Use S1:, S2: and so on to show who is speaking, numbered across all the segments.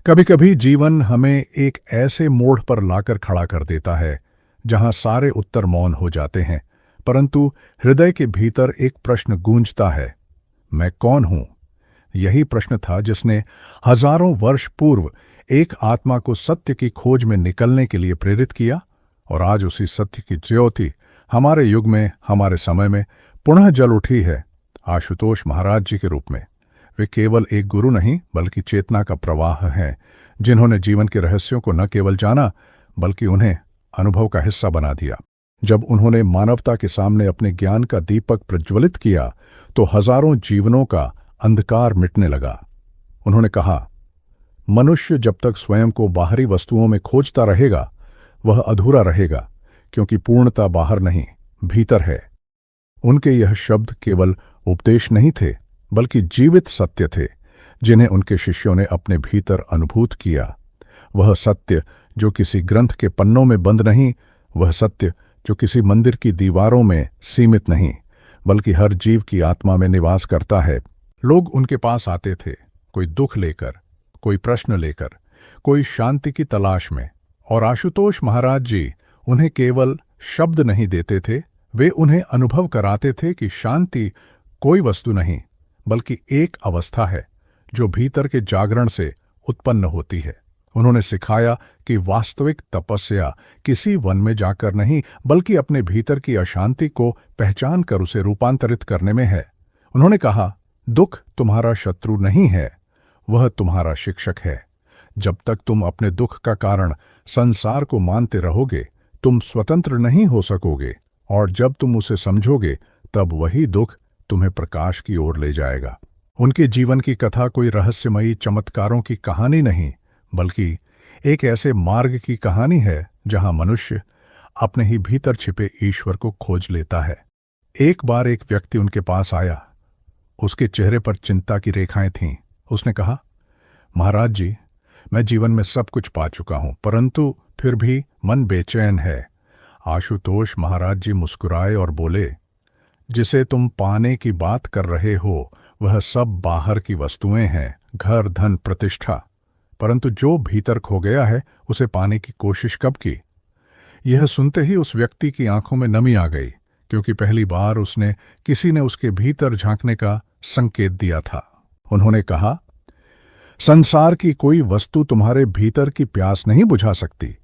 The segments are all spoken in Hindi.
S1: कभी कभी जीवन हमें एक ऐसे मोड़ पर लाकर खड़ा कर देता है जहां सारे उत्तर मौन हो जाते हैं, परंतु हृदय के भीतर एक प्रश्न गूंजता है, मैं कौन हूं? यही प्रश्न था जिसने हजारों वर्ष पूर्व एक आत्मा को सत्य की खोज में निकलने के लिए प्रेरित किया, और आज उसी सत्य की ज्योति हमारे युग में, हमारे समय में पुनः जल उठी है, आशुतोष महाराज जी के रूप में। वे केवल एक गुरु नहीं बल्कि चेतना का प्रवाह हैं, जिन्होंने जीवन के रहस्यों को न केवल जाना बल्कि उन्हें अनुभव का हिस्सा बना दिया। जब उन्होंने मानवता के सामने अपने ज्ञान का दीपक प्रज्वलित किया तो हजारों जीवनों का अंधकार मिटने लगा। उन्होंने कहा, मनुष्य जब तक स्वयं को बाहरी वस्तुओं में खोजता रहेगा वह अधूरा रहेगा, क्योंकि पूर्णता बाहर नहीं भीतर है। उनके यह शब्द केवल उपदेश नहीं थे बल्कि जीवित सत्य थे, जिन्हें उनके शिष्यों ने अपने भीतर अनुभूत किया। वह सत्य जो किसी ग्रंथ के पन्नों में बंद नहीं, वह सत्य जो किसी मंदिर की दीवारों में सीमित नहीं बल्कि हर जीव की आत्मा में निवास करता है। लोग उनके पास आते थे, कोई दुख लेकर, कोई प्रश्न लेकर, कोई शांति की तलाश में, और आशुतोष महाराज जी उन्हें केवल शब्द नहीं देते थे, वे उन्हें अनुभव कराते थे कि शांति कोई वस्तु नहीं बल्कि एक अवस्था है जो भीतर के जागरण से उत्पन्न होती है। उन्होंने सिखाया कि वास्तविक तपस्या किसी वन में जाकर नहीं बल्कि अपने भीतर की अशांति को पहचान कर उसे रूपांतरित करने में है। उन्होंने कहा, दुख तुम्हारा शत्रु नहीं है, वह तुम्हारा शिक्षक है। जब तक तुम अपने दुख का कारण संसार को मानते रहोगे तुम स्वतंत्र नहीं हो सकोगे, और जब तुम उसे समझोगे तब वही दुख तुम्हें प्रकाश की ओर ले जाएगा। उनके जीवन की कथा कोई रहस्यमयी चमत्कारों की कहानी नहीं बल्कि एक ऐसे मार्ग की कहानी है जहां मनुष्य अपने ही भीतर छिपे ईश्वर को खोज लेता है। एक बार एक व्यक्ति उनके पास आया। उसके चेहरे पर चिंता की रेखाएं थीं। उसने कहा, महाराज जी, मैं जीवन में सब कुछ पा चुका हूं, परंतु फिर भी मन बेचैन है। आशुतोष महाराज जी मुस्कुराए और बोले, जिसे तुम पाने की बात कर रहे हो वह सब बाहर की वस्तुएं हैं, घर, धन, प्रतिष्ठा, परंतु जो भीतर खो गया है उसे पाने की कोशिश कब की? यह सुनते ही उस व्यक्ति की आंखों में नमी आ गई, क्योंकि पहली बार किसी ने उसके भीतर झांकने का संकेत दिया था। उन्होंने कहा, संसार की कोई वस्तु तुम्हारे भीतर की प्यास नहीं बुझा सकती,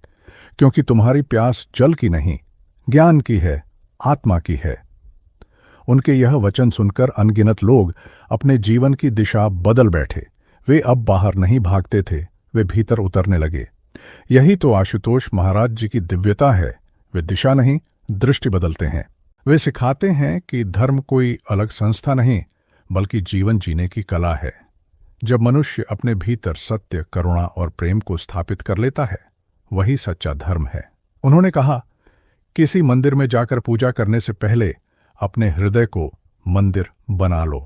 S1: क्योंकि तुम्हारी प्यास जल की नहीं, ज्ञान की है, आत्मा की है। उनके यह वचन सुनकर अनगिनत लोग अपने जीवन की दिशा बदल बैठे। वे अब बाहर नहीं भागते थे, वे भीतर उतरने लगे। यही तो आशुतोष महाराज जी की दिव्यता है। वे दिशा नहीं, दृष्टि बदलते हैं। वे सिखाते हैं कि धर्म कोई अलग संस्था नहीं बल्कि जीवन जीने की कला है। जब मनुष्य अपने भीतर सत्य, करुणा और प्रेम को स्थापित कर लेता है, वही सच्चा धर्म है। उन्होंने कहा, किसी मंदिर में जाकर पूजा करने से पहले अपने हृदय को मंदिर बना लो,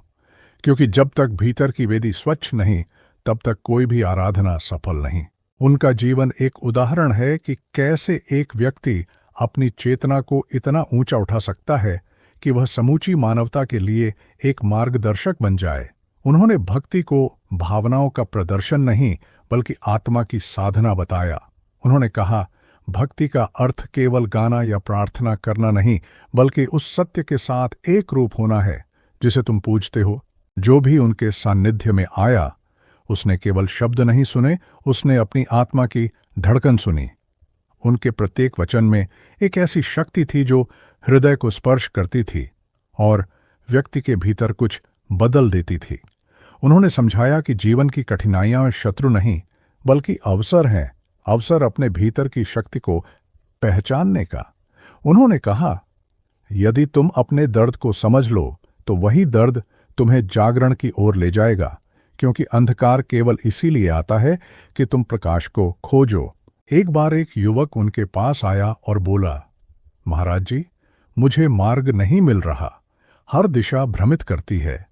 S1: क्योंकि जब तक भीतर की वेदी स्वच्छ नहीं तब तक कोई भी आराधना सफल नहीं। उनका जीवन एक उदाहरण है कि कैसे एक व्यक्ति अपनी चेतना को इतना ऊंचा उठा सकता है कि वह समूची मानवता के लिए एक मार्गदर्शक बन जाए। उन्होंने भक्ति को भावनाओं का प्रदर्शन नहीं बल्कि आत्मा की साधना बताया। उन्होंने कहा, भक्ति का अर्थ केवल गाना या प्रार्थना करना नहीं बल्कि उस सत्य के साथ एक रूप होना है जिसे तुम पूजते हो। जो भी उनके सान्निध्य में आया उसने केवल शब्द नहीं सुने, उसने अपनी आत्मा की धड़कन सुनी। उनके प्रत्येक वचन में एक ऐसी शक्ति थी जो हृदय को स्पर्श करती थी और व्यक्ति के भीतर कुछ बदल देती थी। उन्होंने समझाया कि जीवन की कठिनाइयां शत्रु नहीं बल्कि अवसर हैं, अवसर अपने भीतर की शक्ति को पहचानने का। उन्होंने कहा, यदि तुम अपने दर्द को समझ लो तो वही दर्द तुम्हें जागरण की ओर ले जाएगा, क्योंकि अंधकार केवल इसीलिए आता है कि तुम प्रकाश को खोजो। एक बार एक युवक उनके पास आया और बोला, महाराज जी, मुझे मार्ग नहीं मिल रहा, हर दिशा भ्रमित करती है।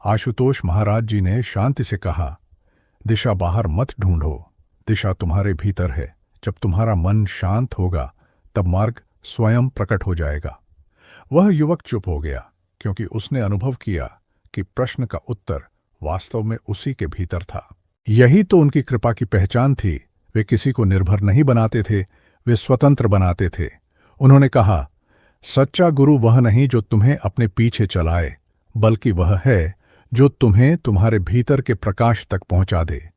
S1: आशुतोष महाराज जी ने शांति से कहा, दिशा बाहर मत ढूंढो, दिशा तुम्हारे भीतर है। जब तुम्हारा मन शांत होगा तब मार्ग स्वयं प्रकट हो जाएगा। वह युवक चुप हो गया, क्योंकि उसने अनुभव किया कि प्रश्न का उत्तर वास्तव में उसी के भीतर था। यही तो उनकी कृपा की पहचान थी। वे किसी को निर्भर नहीं बनाते थे, वे स्वतंत्र बनाते थे। उन्होंने कहा, सच्चा गुरु वह नहीं जो तुम्हें अपने पीछे चलाए, बल्कि वह है जो तुम्हें तुम्हारे भीतर के प्रकाश तक पहुंचा दे।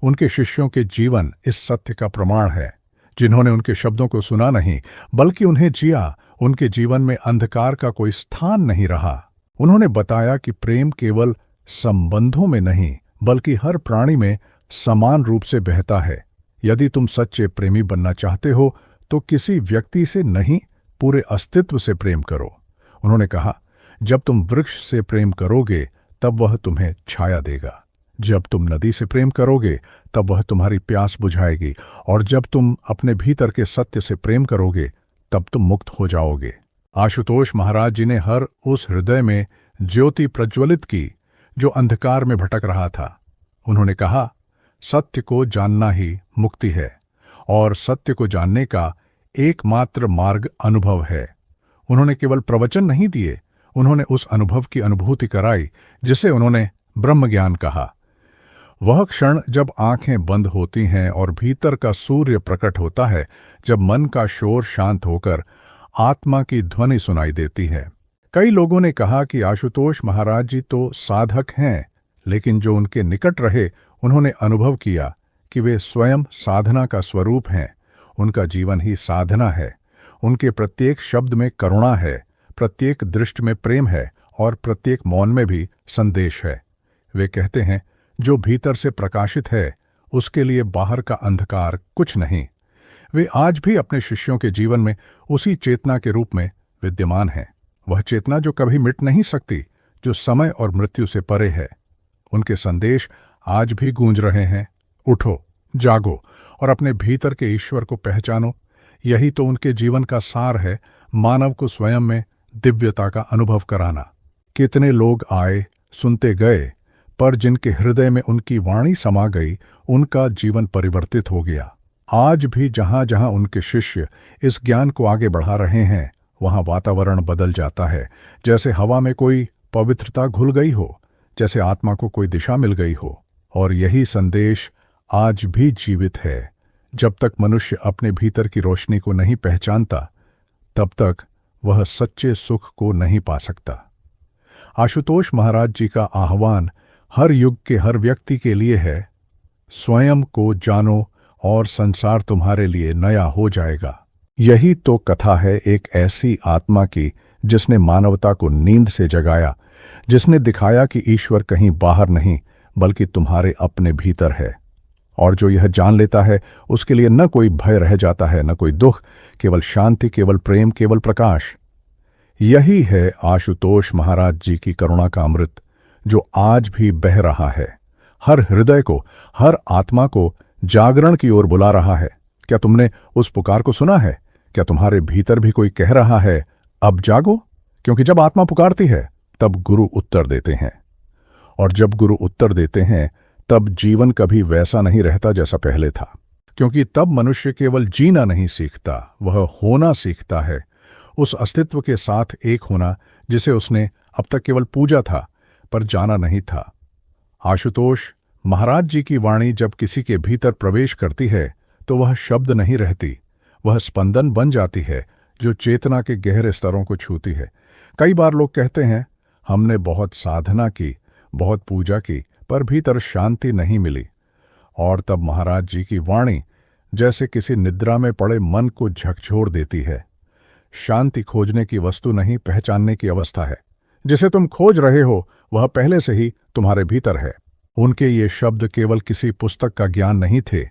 S1: उनके शिष्यों के जीवन इस सत्य का प्रमाण है। जिन्होंने उनके शब्दों को सुना नहीं, बल्कि उन्हें जिया, उनके जीवन में अंधकार का कोई स्थान नहीं रहा। उन्होंने बताया कि प्रेम केवल संबंधों में नहीं, बल्कि हर प्राणी में समान रूप से बहता है। यदि तुम सच्चे प्रेमी बनना चाहते हो, तो किसी व्यक्ति से नहीं, पूरे अस्तित्व से प्रेम करो। उन्होंने कहा, जब तुम वृक्ष से प्रेम करोगे, तब वह तुम्हें छाया देगा। जब तुम नदी से प्रेम करोगे, तब वह तुम्हारी प्यास बुझाएगी। और जब तुम अपने भीतर के सत्य से प्रेम करोगे, तब तुम मुक्त हो जाओगे। आशुतोष महाराज जी ने हर उस हृदय में ज्योति प्रज्वलित की जो अंधकार में भटक रहा था। उन्होंने कहा, सत्य को जानना ही मुक्ति है, और सत्य को जानने का एकमात्र मार्ग अनुभव है। उन्होंने केवल प्रवचन नहीं दिए, उन्होंने उस अनुभव की अनुभूति कराई जिसे उन्होंने ब्रह्म ज्ञान कहा। वह क्षण जब आंखें बंद होती हैं और भीतर का सूर्य प्रकट होता है, जब मन का शोर शांत होकर आत्मा की ध्वनि सुनाई देती है। कई लोगों ने कहा कि आशुतोष महाराज जी तो साधक हैं, लेकिन जो उनके निकट रहे, उन्होंने अनुभव किया कि वे स्वयं साधना का स्वरूप हैं। उनका जीवन ही साधना है। उनके प्रत्येक शब्द में करुणा है, प्रत्येक दृष्टि में प्रेम है, और प्रत्येक मौन में भी संदेश है। वे कहते हैं, जो भीतर से प्रकाशित है, उसके लिए बाहर का अंधकार कुछ नहीं। वे आज भी अपने शिष्यों के जीवन में उसी चेतना के रूप में विद्यमान हैं। वह चेतना जो कभी मिट नहीं सकती, जो समय और मृत्यु से परे है। उनके संदेश आज भी गूंज रहे हैं। उठो, जागो और अपने भीतर के ईश्वर को पहचानो। यही तो उनके जीवन का सार है, मानव को स्वयं में दिव्यता का अनुभव कराना। कितने लोग आए, सुनते गए, पर जिनके हृदय में उनकी वाणी समा गई, उनका जीवन परिवर्तित हो गया। आज भी जहां जहां उनके शिष्य इस ज्ञान को आगे बढ़ा रहे हैं, वहां वातावरण बदल जाता है। जैसे हवा में कोई पवित्रता घुल गई हो, जैसे आत्मा को कोई दिशा मिल गई हो। और यही संदेश आज भी जीवित है। जब तक मनुष्य अपने भीतर की रोशनी को नहीं पहचानता, तब तक वह सच्चे सुख को नहीं पा सकता। आशुतोष महाराज जी का आह्वान हर युग के हर व्यक्ति के लिए है, स्वयं को जानो और संसार तुम्हारे लिए नया हो जाएगा। यही तो कथा है एक ऐसी आत्मा की जिसने मानवता को नींद से जगाया, जिसने दिखाया कि ईश्वर कहीं बाहर नहीं, बल्कि तुम्हारे अपने भीतर है। और जो यह जान लेता है, उसके लिए न कोई भय रह जाता है, न कोई दुख, केवल शांति, केवल प्रेम, केवल प्रकाश। यही है आशुतोष महाराज जी की करुणा का अमृत, जो आज भी बह रहा है, हर हृदय को, हर आत्मा को जागरण की ओर बुला रहा है। क्या तुमने उस पुकार को सुना है? क्या तुम्हारे भीतर भी कोई कह रहा है, अब जागो? क्योंकि जब आत्मा पुकारती है, तब गुरु उत्तर देते हैं। और जब गुरु उत्तर देते हैं, तब जीवन कभी वैसा नहीं रहता जैसा पहले था। क्योंकि तब मनुष्य केवल जीना नहीं सीखता, वह होना सीखता है। उस अस्तित्व के साथ एक होना जिसे उसने अब तक केवल पूजा था, पर जाना नहीं था। आशुतोष महाराज जी की वाणी जब किसी के भीतर प्रवेश करती है, तो वह शब्द नहीं रहती, वह स्पंदन बन जाती है, जो चेतना के गहरे स्तरों को छूती है। कई बार लोग कहते हैं, हमने बहुत साधना की, बहुत पूजा की, पर भीतर शांति नहीं मिली। और तब महाराज जी की वाणी जैसे किसी निद्रा में पड़े मन को झकझोर देती है। शांति खोजने की वस्तु नहीं, पहचानने की अवस्था है। जिसे तुम खोज रहे हो, वह पहले से ही तुम्हारे भीतर है। उनके ये शब्द केवल किसी पुस्तक का ज्ञान नहीं थे,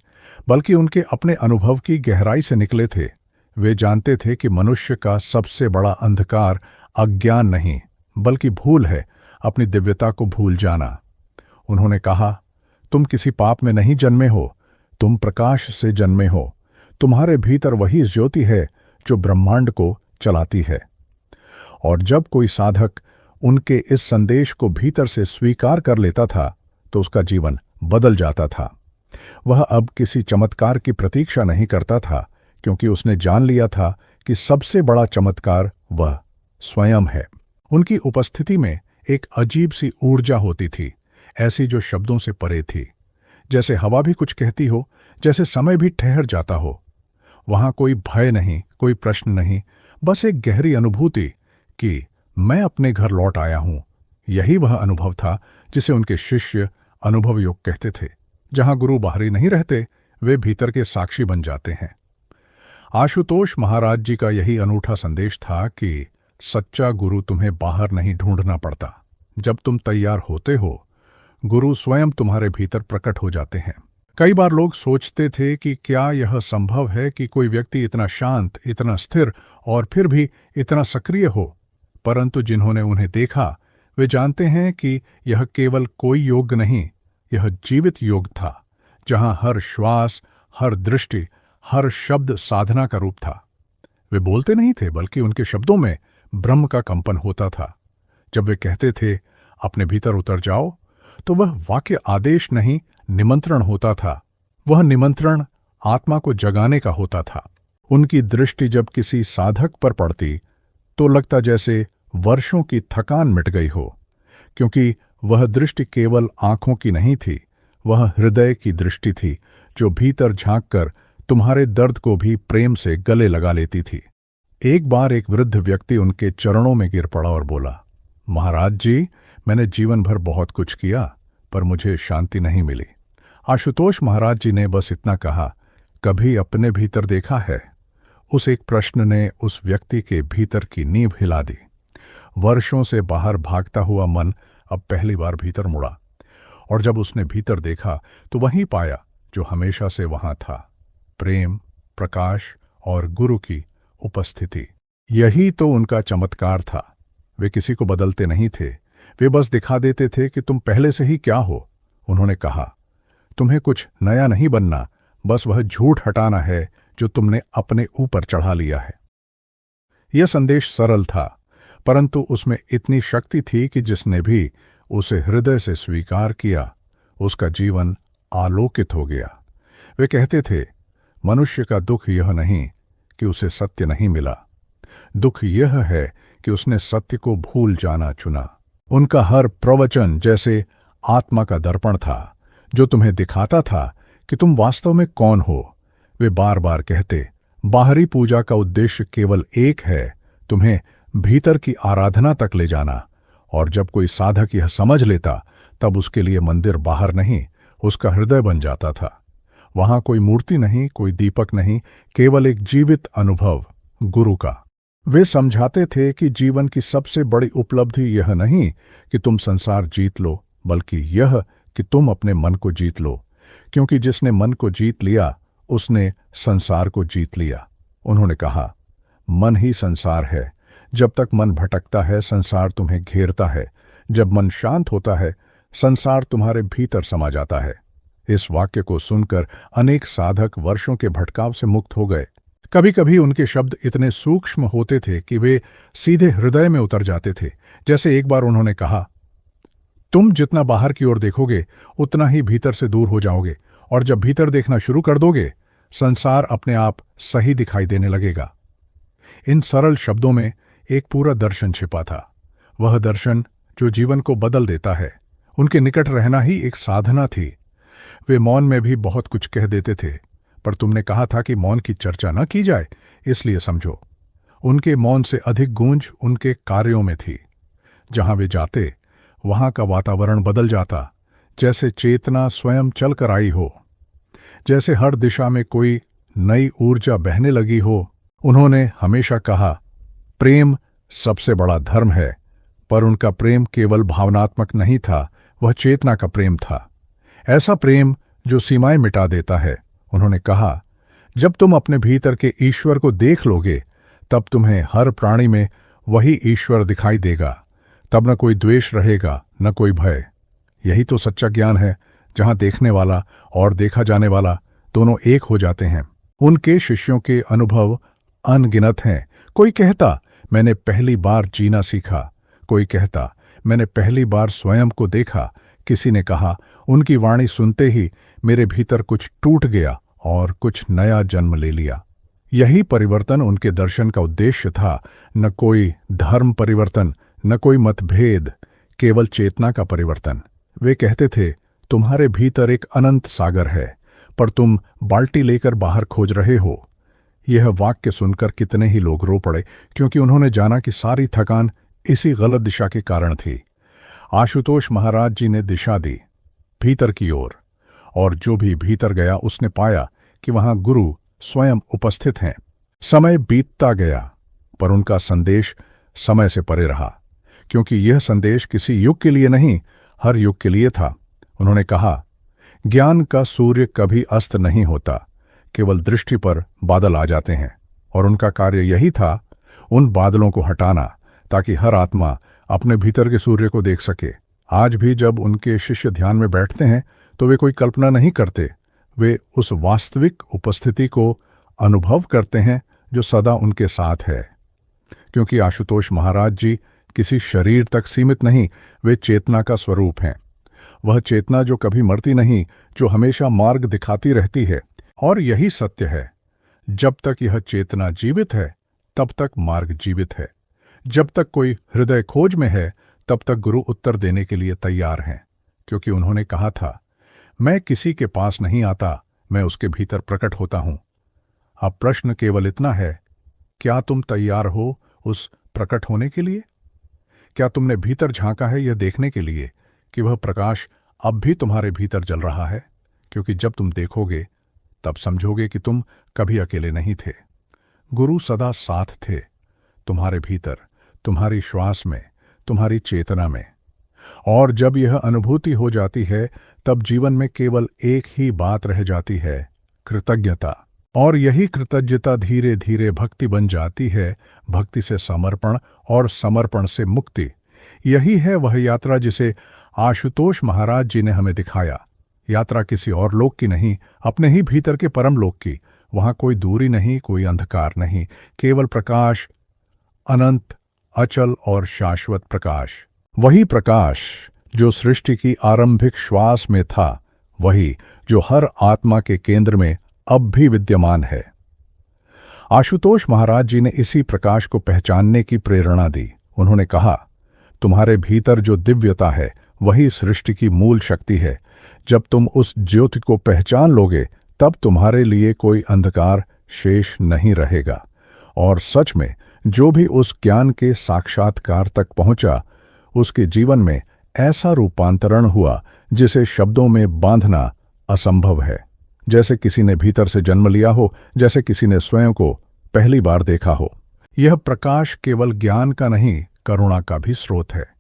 S1: बल्कि उनके अपने अनुभव की गहराई से निकले थे। वे जानते थे कि मनुष्य का सबसे बड़ा अंधकार अज्ञान नहीं, बल्कि भूल है, अपनी दिव्यता को भूल जाना। उन्होंने कहा, तुम किसी पाप में नहीं जन्मे हो, तुम प्रकाश से जन्मे हो। तुम्हारे भीतर वही ज्योति है जो ब्रह्मांड को चलाती है। और जब कोई साधक उनके इस संदेश को भीतर से स्वीकार कर लेता था, तो उसका जीवन बदल जाता था। वह अब किसी चमत्कार की प्रतीक्षा नहीं करता था, क्योंकि उसने जान लिया था कि सबसे बड़ा चमत्कार वह स्वयं है। उनकी उपस्थिति में एक अजीब सी ऊर्जा होती थी, ऐसी जो शब्दों से परे थी। जैसे हवा भी कुछ कहती हो, जैसे समय भी ठहर जाता हो। वहां कोई भय नहीं, कोई प्रश्न नहीं, बस एक गहरी अनुभूति कि मैं अपने घर लौट आया हूं। यही वह अनुभव था जिसे उनके शिष्य अनुभव योग कहते थे। जहां गुरु बाहरी नहीं रहते, वे भीतर के साक्षी बन जाते हैं। आशुतोष महाराज जी का यही अनूठा संदेश था कि सच्चा गुरु तुम्हें बाहर नहीं ढूंढना पड़ता। जब तुम तैयार होते हो, गुरु स्वयं तुम्हारे भीतर प्रकट हो जाते हैं। कई बार लोग सोचते थे कि क्या यह संभव है कि कोई व्यक्ति इतना शांत, इतना स्थिर और फिर भी इतना सक्रिय हो, परंतु जिन्होंने उन्हें देखा वे जानते हैं कि यह केवल कोई योग नहीं, यह जीवित योग था, जहां हर श्वास, हर दृष्टि, हर शब्द साधना का रूप था। वे बोलते नहीं थे, बल्कि उनके शब्दों में ब्रह्म का कंपन होता था। जब वे कहते थे अपने भीतर उतर जाओ, तो वह वाक्य आदेश नहीं, निमंत्रण होता था। वह निमंत्रण आत्मा को जगाने का होता था। उनकी दृष्टि जब किसी साधक पर पड़ती तो लगता जैसे वर्षों की थकान मिट गई हो, क्योंकि वह दृष्टि केवल आंखों की नहीं थी, वह हृदय की दृष्टि थी, जो भीतर झांककर तुम्हारे दर्द को भी प्रेम से गले लगा लेती थी। एक बार एक वृद्ध व्यक्ति उनके चरणों में गिर पड़ा और बोला, महाराज जी, मैंने जीवन भर बहुत कुछ किया, पर मुझे शांति नहीं मिली। आशुतोष महाराज जी ने बस इतना कहा, कभी अपने भीतर देखा है? उस एक प्रश्न ने उस व्यक्ति के भीतर की नींव हिला दी। वर्षों से बाहर भागता हुआ मन अब पहली बार भीतर मुड़ा, और जब उसने भीतर देखा तो वहीं पाया जो हमेशा से वहां था, प्रेम, प्रकाश और गुरु की उपस्थिति। यही तो उनका चमत्कार था। वे किसी को बदलते नहीं थे, वे बस दिखा देते थे कि तुम पहले से ही क्या हो। उन्होंने कहा, तुम्हें कुछ नया नहीं बनना, बस वह झूठ हटाना है जो तुमने अपने ऊपर चढ़ा लिया है। यह संदेश सरल था, परंतु उसमें इतनी शक्ति थी कि जिसने भी उसे हृदय से स्वीकार किया, उसका जीवन आलोकित हो गया। वे कहते थे, मनुष्य का दुख यह नहीं कि उसे सत्य नहीं मिला, दुख यह है कि उसने सत्य को भूल जाना चुना। उनका हर प्रवचन जैसे आत्मा का दर्पण था, जो तुम्हें दिखाता था कि तुम वास्तव में कौन हो। वे बार बार कहते, बाहरी पूजा का उद्देश्य केवल एक है, तुम्हें भीतर की आराधना तक ले जाना। और जब कोई साधक यह समझ लेता, तब उसके लिए मंदिर बाहर नहीं, उसका हृदय बन जाता था। वहां कोई मूर्ति नहीं, कोई दीपक नहीं, केवल एक जीवित अनुभव गुरु का। वे समझाते थे कि जीवन की सबसे बड़ी उपलब्धि यह नहीं कि तुम संसार जीत लो, बल्कि यह कि तुम अपने मन को जीत लो, क्योंकि जिसने मन को जीत लिया उसने संसार को जीत लिया। उन्होंने कहा, मन ही संसार है। जब तक मन भटकता है, संसार तुम्हें घेरता है। जब मन शांत होता है, संसार तुम्हारे भीतर समा जाता है। इस वाक्य को सुनकर अनेक साधक वर्षों के भटकाव से मुक्त हो गए। कभी कभी उनके शब्द इतने सूक्ष्म होते थे कि वे सीधे हृदय में उतर जाते थे। जैसे एक बार उन्होंने कहा, तुम जितना बाहर की ओर देखोगे, उतना ही भीतर से दूर हो जाओगे, और जब भीतर देखना शुरू कर दोगे, संसार अपने आप सही दिखाई देने लगेगा। इन सरल शब्दों में एक पूरा दर्शन छिपा था, वह दर्शन जो जीवन को बदल देता है। उनके निकट रहना ही एक साधना थी। वे मौन में भी बहुत कुछ कह देते थे, पर तुमने कहा था कि मौन की चर्चा न की जाए, इसलिए समझो। उनके मौन से अधिक गूंज उनके कार्यों में थी। जहां वे जाते, वहां का वातावरण बदल जाता, जैसे चेतना स्वयं चलकर आई हो, जैसे हर दिशा में कोई नई ऊर्जा बहने लगी हो। उन्होंने हमेशा कहा, प्रेम सबसे बड़ा धर्म है, पर उनका प्रेम केवल भावनात्मक नहीं था, वह चेतना का प्रेम था। ऐसा प्रेम जो सीमाएं मिटा देता है। उन्होंने कहा, जब तुम अपने भीतर के ईश्वर को देख लोगे, तब तुम्हें हर प्राणी में वही ईश्वर दिखाई देगा। तब न कोई द्वेष रहेगा, न कोई भय। यही तो सच्चा ज्ञान है, जहां देखने वाला और देखा जाने वाला दोनों एक हो जाते हैं। उनके शिष्यों के अनुभव अनगिनत हैं। कोई कहता, मैंने पहली बार जीना सीखा। कोई कहता, मैंने पहली बार स्वयं को देखा। किसी ने कहा, उनकी वाणी सुनते ही मेरे भीतर कुछ टूट गया और कुछ नया जन्म ले लिया। यही परिवर्तन उनके दर्शन का उद्देश्य था। न कोई धर्म परिवर्तन, न कोई मतभेद, केवल चेतना का परिवर्तन। वे कहते थे, तुम्हारे भीतर एक अनंत सागर है, पर तुम बाल्टी लेकर बाहर खोज रहे हो। यह वाक्य सुनकर कितने ही लोग रो पड़े, क्योंकि उन्होंने जाना कि सारी थकान इसी गलत दिशा के कारण थी। आशुतोष महाराज जी ने दिशा दी भीतर की ओर, और जो भी भीतर गया उसने पाया कि वहां गुरु स्वयं उपस्थित हैं। समय बीतता गया, पर उनका संदेश समय से परे रहा, क्योंकि यह संदेश किसी युग के लिए नहीं, हर युग के लिए था। उन्होंने कहा, ज्ञान का सूर्य कभी अस्त नहीं होता, केवल दृष्टि पर बादल आ जाते हैं, और उनका कार्य यही था, उन बादलों को हटाना, ताकि हर आत्मा अपने भीतर के सूर्य को देख सके। आज भी जब उनके शिष्य ध्यान में बैठते हैं तो वे कोई कल्पना नहीं करते, वे उस वास्तविक उपस्थिति को अनुभव करते हैं जो सदा उनके साथ है। क्योंकि आशुतोष महाराज जी किसी शरीर तक सीमित नहीं, वे चेतना का स्वरूप हैं। वह चेतना जो कभी मरती नहीं, जो हमेशा मार्ग दिखाती रहती है। और यही सत्य है, जब तक यह चेतना जीवित है तब तक मार्ग जीवित है। जब तक कोई हृदय खोज में है तब तक गुरु उत्तर देने के लिए तैयार हैं, क्योंकि उन्होंने कहा था, मैं किसी के पास नहीं आता, मैं उसके भीतर प्रकट होता हूं। अब प्रश्न केवल इतना है, क्या तुम तैयार हो उस प्रकट होने के लिए? क्या तुमने भीतर झांका है यह देखने के लिए कि वह प्रकाश अब भी तुम्हारे भीतर जल रहा है? क्योंकि जब तुम देखोगे तब समझोगे कि तुम कभी अकेले नहीं थे। गुरु सदा साथ थे, तुम्हारे भीतर, तुम्हारी श्वास में, तुम्हारी चेतना में। और जब यह अनुभूति हो जाती है तब जीवन में केवल एक ही बात रह जाती है, कृतज्ञता। और यही कृतज्ञता धीरे धीरे भक्ति बन जाती है, भक्ति से समर्पण और समर्पण से मुक्ति। यही है वह यात्रा जिसे आशुतोष महाराज जी ने हमें दिखाया। यात्रा किसी और लोक की नहीं, अपने ही भीतर के परम लोक की। वहां कोई दूरी नहीं, कोई अंधकार नहीं, केवल प्रकाश, अनंत, अचल और शाश्वत प्रकाश। वही प्रकाश जो सृष्टि की आरंभिक श्वास में था, वही जो हर आत्मा के केंद्र में अब भी विद्यमान है। आशुतोष महाराज जी ने इसी प्रकाश को पहचानने की प्रेरणा दी। उन्होंने कहा, तुम्हारे भीतर जो दिव्यता है वही सृष्टि की मूल शक्ति है। जब तुम उस ज्योति को पहचान लोगे तब तुम्हारे लिए कोई अंधकार शेष नहीं रहेगा। और सच में जो भी उस ज्ञान के साक्षात्कार तक पहुंचा, उसके जीवन में ऐसा रूपांतरण हुआ जिसे शब्दों में बांधना असंभव है। जैसे किसी ने भीतर से जन्म लिया हो, जैसे किसी ने स्वयं को पहली बार देखा हो। यह प्रकाश केवल ज्ञान का नहीं, करुणा का भी स्रोत है।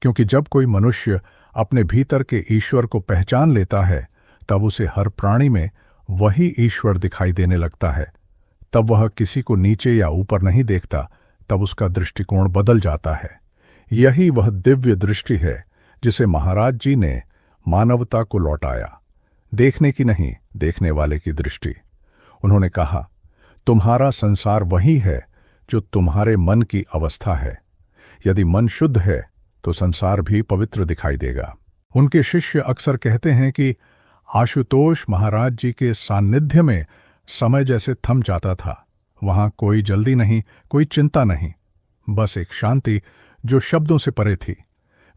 S1: क्योंकि जब कोई मनुष्य अपने भीतर के ईश्वर को पहचान लेता है तब उसे हर प्राणी में वही ईश्वर दिखाई देने लगता है। तब वह किसी को नीचे या ऊपर नहीं देखता, तब उसका दृष्टिकोण बदल जाता है। यही वह दिव्य दृष्टि है जिसे महाराज जी ने मानवता को लौटाया। देखने की नहीं, देखने वाले की दृष्टि। उन्होंने कहा, तुम्हारा संसार वही है जो तुम्हारे मन की अवस्था है। यदि मन शुद्ध है तो संसार भी पवित्र दिखाई देगा। उनके शिष्य अक्सर कहते हैं कि आशुतोष महाराज जी के सान्निध्य में समय जैसे थम जाता था। वहां कोई जल्दी नहीं, कोई चिंता नहीं, बस एक शांति जो शब्दों से परे थी।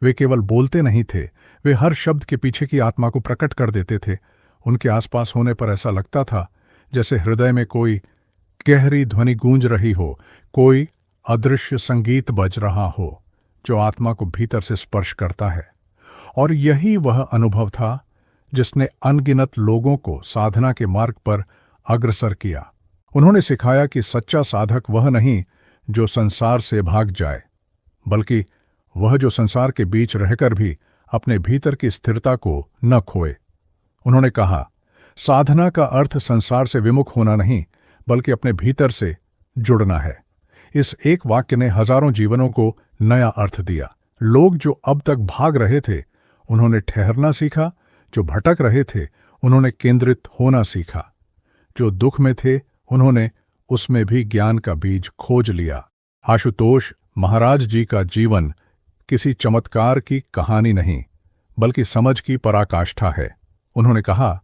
S1: वे केवल बोलते नहीं थे, वे हर शब्द के पीछे की आत्मा को प्रकट कर देते थे। उनके आसपास होने पर ऐसा लगता था जैसे हृदय में कोई गहरी ध्वनि गूंज रही हो, कोई अदृश्य संगीत बज रहा हो जो आत्मा को भीतर से स्पर्श करता है। और यही वह अनुभव था जिसने अनगिनत लोगों को साधना के मार्ग पर अग्रसर किया। उन्होंने सिखाया कि सच्चा साधक वह नहीं जो संसार से भाग जाए, बल्कि वह जो संसार के बीच रहकर भी अपने भीतर की स्थिरता को न खोए। उन्होंने कहा, साधना का अर्थ संसार से विमुख होना नहीं, बल्कि अपने भीतर से जुड़ना है। इस एक वाक्य ने हजारों जीवनों को नया अर्थ दिया। लोग जो अब तक भाग रहे थे, उन्होंने ठहरना सीखा। जो भटक रहे थे, उन्होंने केंद्रित होना सीखा। जो दुख में थे, उन्होंने उसमें भी ज्ञान का बीज खोज लिया। आशुतोष महाराज जी का जीवन किसी चमत्कार की कहानी नहीं, बल्कि समझ की पराकाष्ठा है। उन्होंने कहा,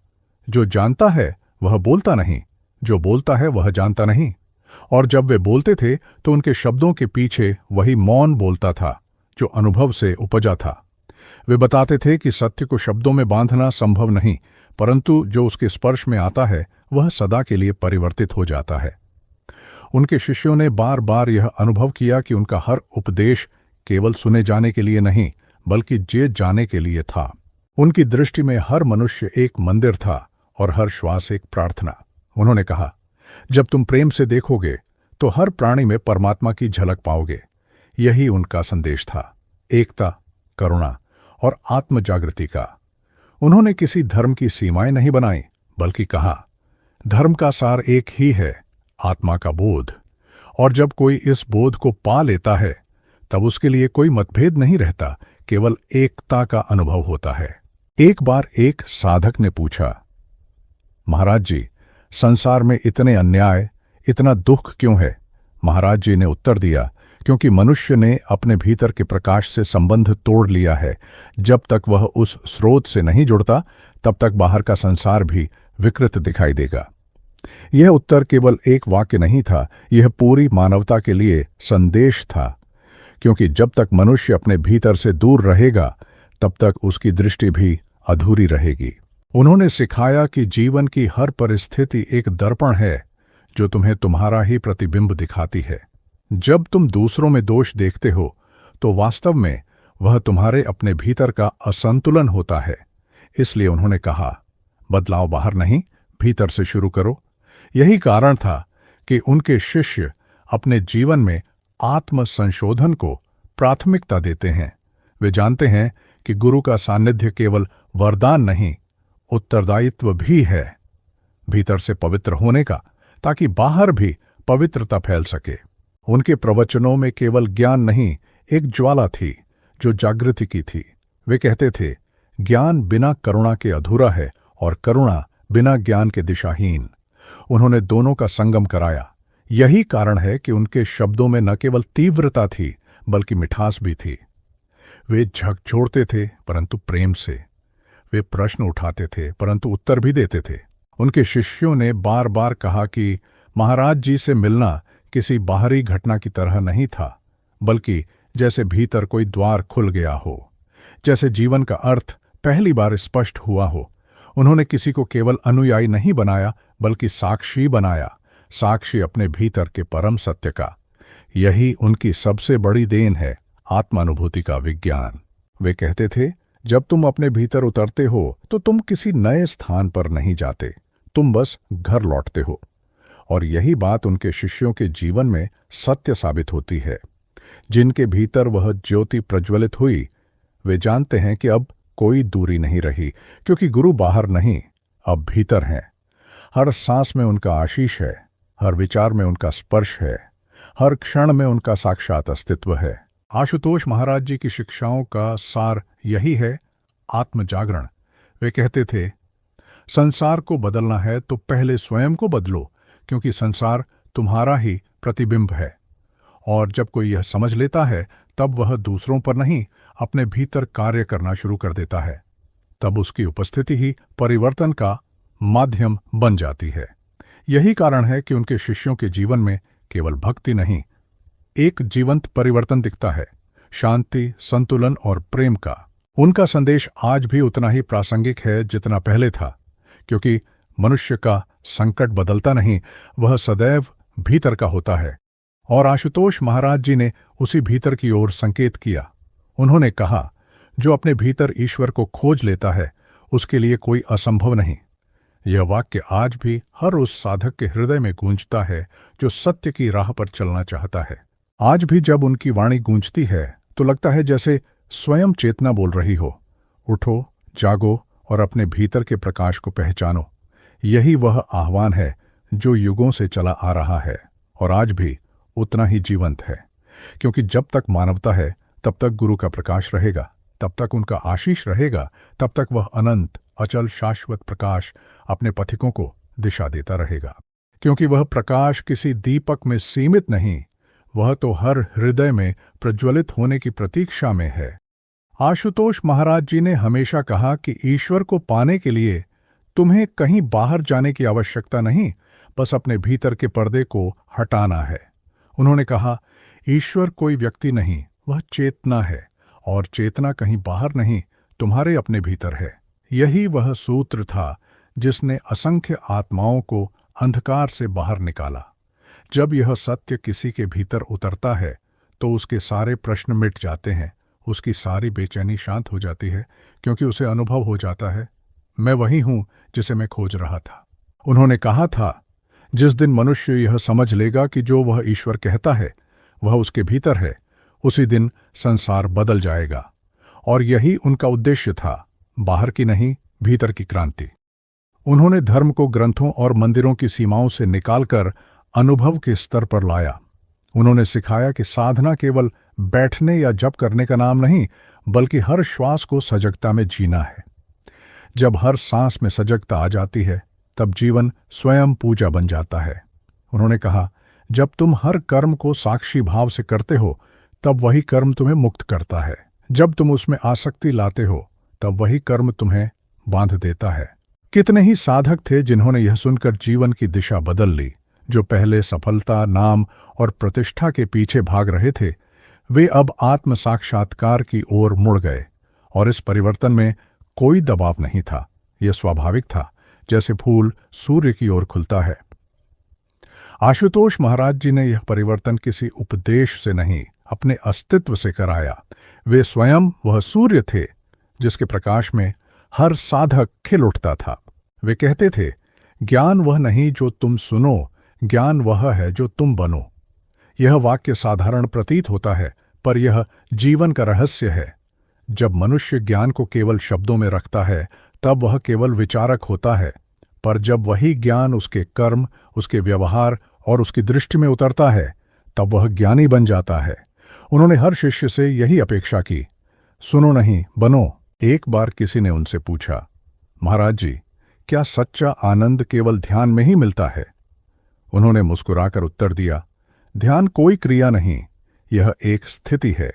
S1: जो जानता है वह बोलता नहीं, जो बोलता है वह जानता नहीं। और जब वे बोलते थे तो उनके शब्दों के पीछे वही मौन बोलता था जो अनुभव से उपजा था। वे बताते थे कि सत्य को शब्दों में बांधना संभव नहीं, परंतु जो उसके स्पर्श में आता है वह सदा के लिए परिवर्तित हो जाता है। उनके शिष्यों ने बार बार यह अनुभव किया कि उनका हर उपदेश केवल सुने जाने के लिए नहीं, बल्कि जे जाने के लिए था। उनकी दृष्टि में हर मनुष्य एक मंदिर था और हर श्वास एक प्रार्थना। उन्होंने कहा, जब तुम प्रेम से देखोगे तो हर प्राणी में परमात्मा की झलक पाओगे। यही उनका संदेश था, एकता, करुणा और आत्म जागृति का। उन्होंने किसी धर्म की सीमाएं नहीं बनाई, बल्कि कहा, धर्म का सार एक ही है, आत्मा का बोध। और जब कोई इस बोध को पा लेता है तब उसके लिए कोई मतभेद नहीं रहता, केवल एकता का अनुभव होता है। एक बार एक साधक ने पूछा, महाराज जी, संसार में इतने अन्याय, इतना दुख क्यों है? महाराज जी ने उत्तर दिया, क्योंकि मनुष्य ने अपने भीतर के प्रकाश से संबंध तोड़ लिया है। जब तक वह उस स्रोत से नहीं जुड़ता, तब तक बाहर का संसार भी विकृत दिखाई देगा। यह उत्तर केवल एक वाक्य नहीं था, यह पूरी मानवता के लिए संदेश था, क्योंकि जब तक मनुष्य अपने भीतर से दूर रहेगा, तब तक उसकी दृष्टि भी अधूरी रहेगी। उन्होंने सिखाया कि जीवन की हर परिस्थिति एक दर्पण है जो तुम्हें तुम्हारा ही प्रतिबिंब दिखाती है। जब तुम दूसरों में दोष देखते हो तो वास्तव में वह तुम्हारे अपने भीतर का असंतुलन होता है। इसलिए उन्होंने कहा, बदलाव बाहर नहीं, भीतर से शुरू करो। यही कारण था कि उनके शिष्य अपने जीवन में आत्म संशोधन को प्राथमिकता देते हैं। वे जानते हैं कि गुरु का सानिध्य केवल वरदान नहीं, उत्तरदायित्व भी है, भीतर से पवित्र होने का, ताकि बाहर भी पवित्रता फैल सके। उनके प्रवचनों में केवल ज्ञान नहीं, एक ज्वाला थी जो जागृति की थी। वे कहते थे, ज्ञान बिना करुणा के अधूरा है और करुणा बिना ज्ञान के दिशाहीन। उन्होंने दोनों का संगम कराया। यही कारण है कि उनके शब्दों में न केवल तीव्रता थी, बल्कि मिठास भी थी। वे झकझोरते थे, परंतु प्रेम से। वे प्रश्न उठाते थे, परंतु उत्तर भी देते थे। उनके शिष्यों ने बार बार कहा कि महाराज जी से मिलना किसी बाहरी घटना की तरह नहीं था, बल्कि जैसे भीतर कोई द्वार खुल गया हो, जैसे जीवन का अर्थ पहली बार स्पष्ट हुआ हो। उन्होंने किसी को केवल अनुयायी नहीं बनाया, बल्कि साक्षी बनाया, साक्षी अपने भीतर के परम सत्य का। यही उनकी सबसे बड़ी देन है, आत्मानुभूति का विज्ञान। वे कहते थे, जब तुम अपने भीतर उतरते हो तो तुम किसी नए स्थान पर नहीं जाते, तुम बस घर लौटते हो। और यही बात उनके शिष्यों के जीवन में सत्य साबित होती है। जिनके भीतर वह ज्योति प्रज्वलित हुई, वे जानते हैं कि अब कोई दूरी नहीं रही, क्योंकि गुरु बाहर नहीं, अब भीतर हैं। हर सांस में उनका आशीष है, हर विचार में उनका स्पर्श है, हर क्षण में उनका साक्षात अस्तित्व है। आशुतोष महाराज जी की शिक्षाओं का सार यही है, आत्मजागरण। वे कहते थे, संसार को बदलना है तो पहले स्वयं को बदलो, क्योंकि संसार तुम्हारा ही प्रतिबिंब है। और जब कोई यह समझ लेता है, तब वह दूसरों पर नहीं, अपने भीतर कार्य करना शुरू कर देता है। तब उसकी उपस्थिति ही परिवर्तन का माध्यम बन जाती है। यही कारण है कि उनके शिष्यों के जीवन में केवल भक्ति नहीं, एक जीवंत परिवर्तन दिखता है, शांति, संतुलन और प्रेम का। उनका संदेश आज भी उतना ही प्रासंगिक है जितना पहले था, क्योंकि मनुष्य का संकट बदलता नहीं, वह सदैव भीतर का होता है। और आशुतोष महाराज जी ने उसी भीतर की ओर संकेत किया। उन्होंने कहा, जो अपने भीतर ईश्वर को खोज लेता है, उसके लिए कोई असंभव नहीं। यह वाक्य आज भी हर उस साधक के हृदय में गूंजता है जो सत्य की राह पर चलना चाहता है। आज भी जब उनकी वाणी गूंजती है तो लगता है जैसे स्वयं चेतना बोल रही हो, उठो, जागो और अपने भीतर के प्रकाश को पहचानो। यही वह आह्वान है जो युगों से चला आ रहा है और आज भी उतना ही जीवंत है, क्योंकि जब तक मानवता है तब तक गुरु का प्रकाश रहेगा, तब तक उनका आशीष रहेगा, तब तक वह अनंत, अचल, शाश्वत प्रकाश अपने पथिकों को दिशा देता रहेगा। क्योंकि वह प्रकाश किसी दीपक में सीमित नहीं, वह तो हर हृदय में प्रज्वलित होने की प्रतीक्षा में है। आशुतोष महाराज जी ने हमेशा कहा कि ईश्वर को पाने के लिए तुम्हें कहीं बाहर जाने की आवश्यकता नहीं, बस अपने भीतर के पर्दे को हटाना है। उन्होंने कहा, ईश्वर कोई व्यक्ति नहीं, वह चेतना है, और चेतना कहीं बाहर नहीं, तुम्हारे अपने भीतर है। यही वह सूत्र था जिसने असंख्य आत्माओं को अंधकार से बाहर निकाला। जब यह सत्य किसी के भीतर उतरता है तो उसके सारे प्रश्न मिट जाते हैं, उसकी सारी बेचैनी शांत हो जाती है, क्योंकि उसे अनुभव हो जाता है, मैं वही हूं जिसे मैं खोज रहा था। उन्होंने कहा था, जिस दिन मनुष्य यह समझ लेगा कि जो वह ईश्वर कहता है वह उसके भीतर है, उसी दिन संसार बदल जाएगा। और यही उनका उद्देश्य था, बाहर की नहीं, भीतर की क्रांति। उन्होंने धर्म को ग्रंथों और मंदिरों की सीमाओं से निकालकर अनुभव के स्तर पर लाया। उन्होंने सिखाया कि साधना केवल बैठने या जप करने का नाम नहीं, बल्कि हर श्वास को सजगता में जीना है। जब हर सांस में सजगता आ जाती है, तब जीवन स्वयं पूजा बन जाता है। उन्होंने कहा, जब तुम हर कर्म को साक्षी भाव से करते हो, तब वही कर्म तुम्हें मुक्त करता है। जब तुम उसमें आसक्ति लाते हो, तब वही कर्म तुम्हें बांध देता है। कितने ही साधक थे जिन्होंने यह सुनकर जीवन की दिशा बदल ली। जो पहले सफलता, नाम और प्रतिष्ठा के पीछे भाग रहे थे, वे अब आत्म साक्षात्कार की ओर मुड़ गए। और इस परिवर्तन में कोई दबाव नहीं था, यह स्वाभाविक था, जैसे फूल सूर्य की ओर खुलता है। आशुतोष महाराज जी ने यह परिवर्तन किसी उपदेश से नहीं, अपने अस्तित्व से कराया। वे स्वयं वह सूर्य थे जिसके प्रकाश में हर साधक खिल उठता था। वे कहते थे, ज्ञान वह नहीं जो तुम सुनो, ज्ञान वह है जो तुम बनो। यह वाक्य साधारण प्रतीत होता है, पर यह जीवन का रहस्य है। जब मनुष्य ज्ञान को केवल शब्दों में रखता है, तब वह केवल विचारक होता है, पर जब वही ज्ञान उसके कर्म, उसके व्यवहार और उसकी दृष्टि में उतरता है, तब वह ज्ञानी बन जाता है। उन्होंने हर शिष्य से यही अपेक्षा की, सुनो नहीं, बनो। एक बार किसी ने उनसे पूछा, महाराज जी, क्या सच्चा आनंद केवल ध्यान में ही मिलता है? उन्होंने मुस्कुराकर उत्तर दिया, ध्यान कोई क्रिया नहीं, यह एक स्थिति है।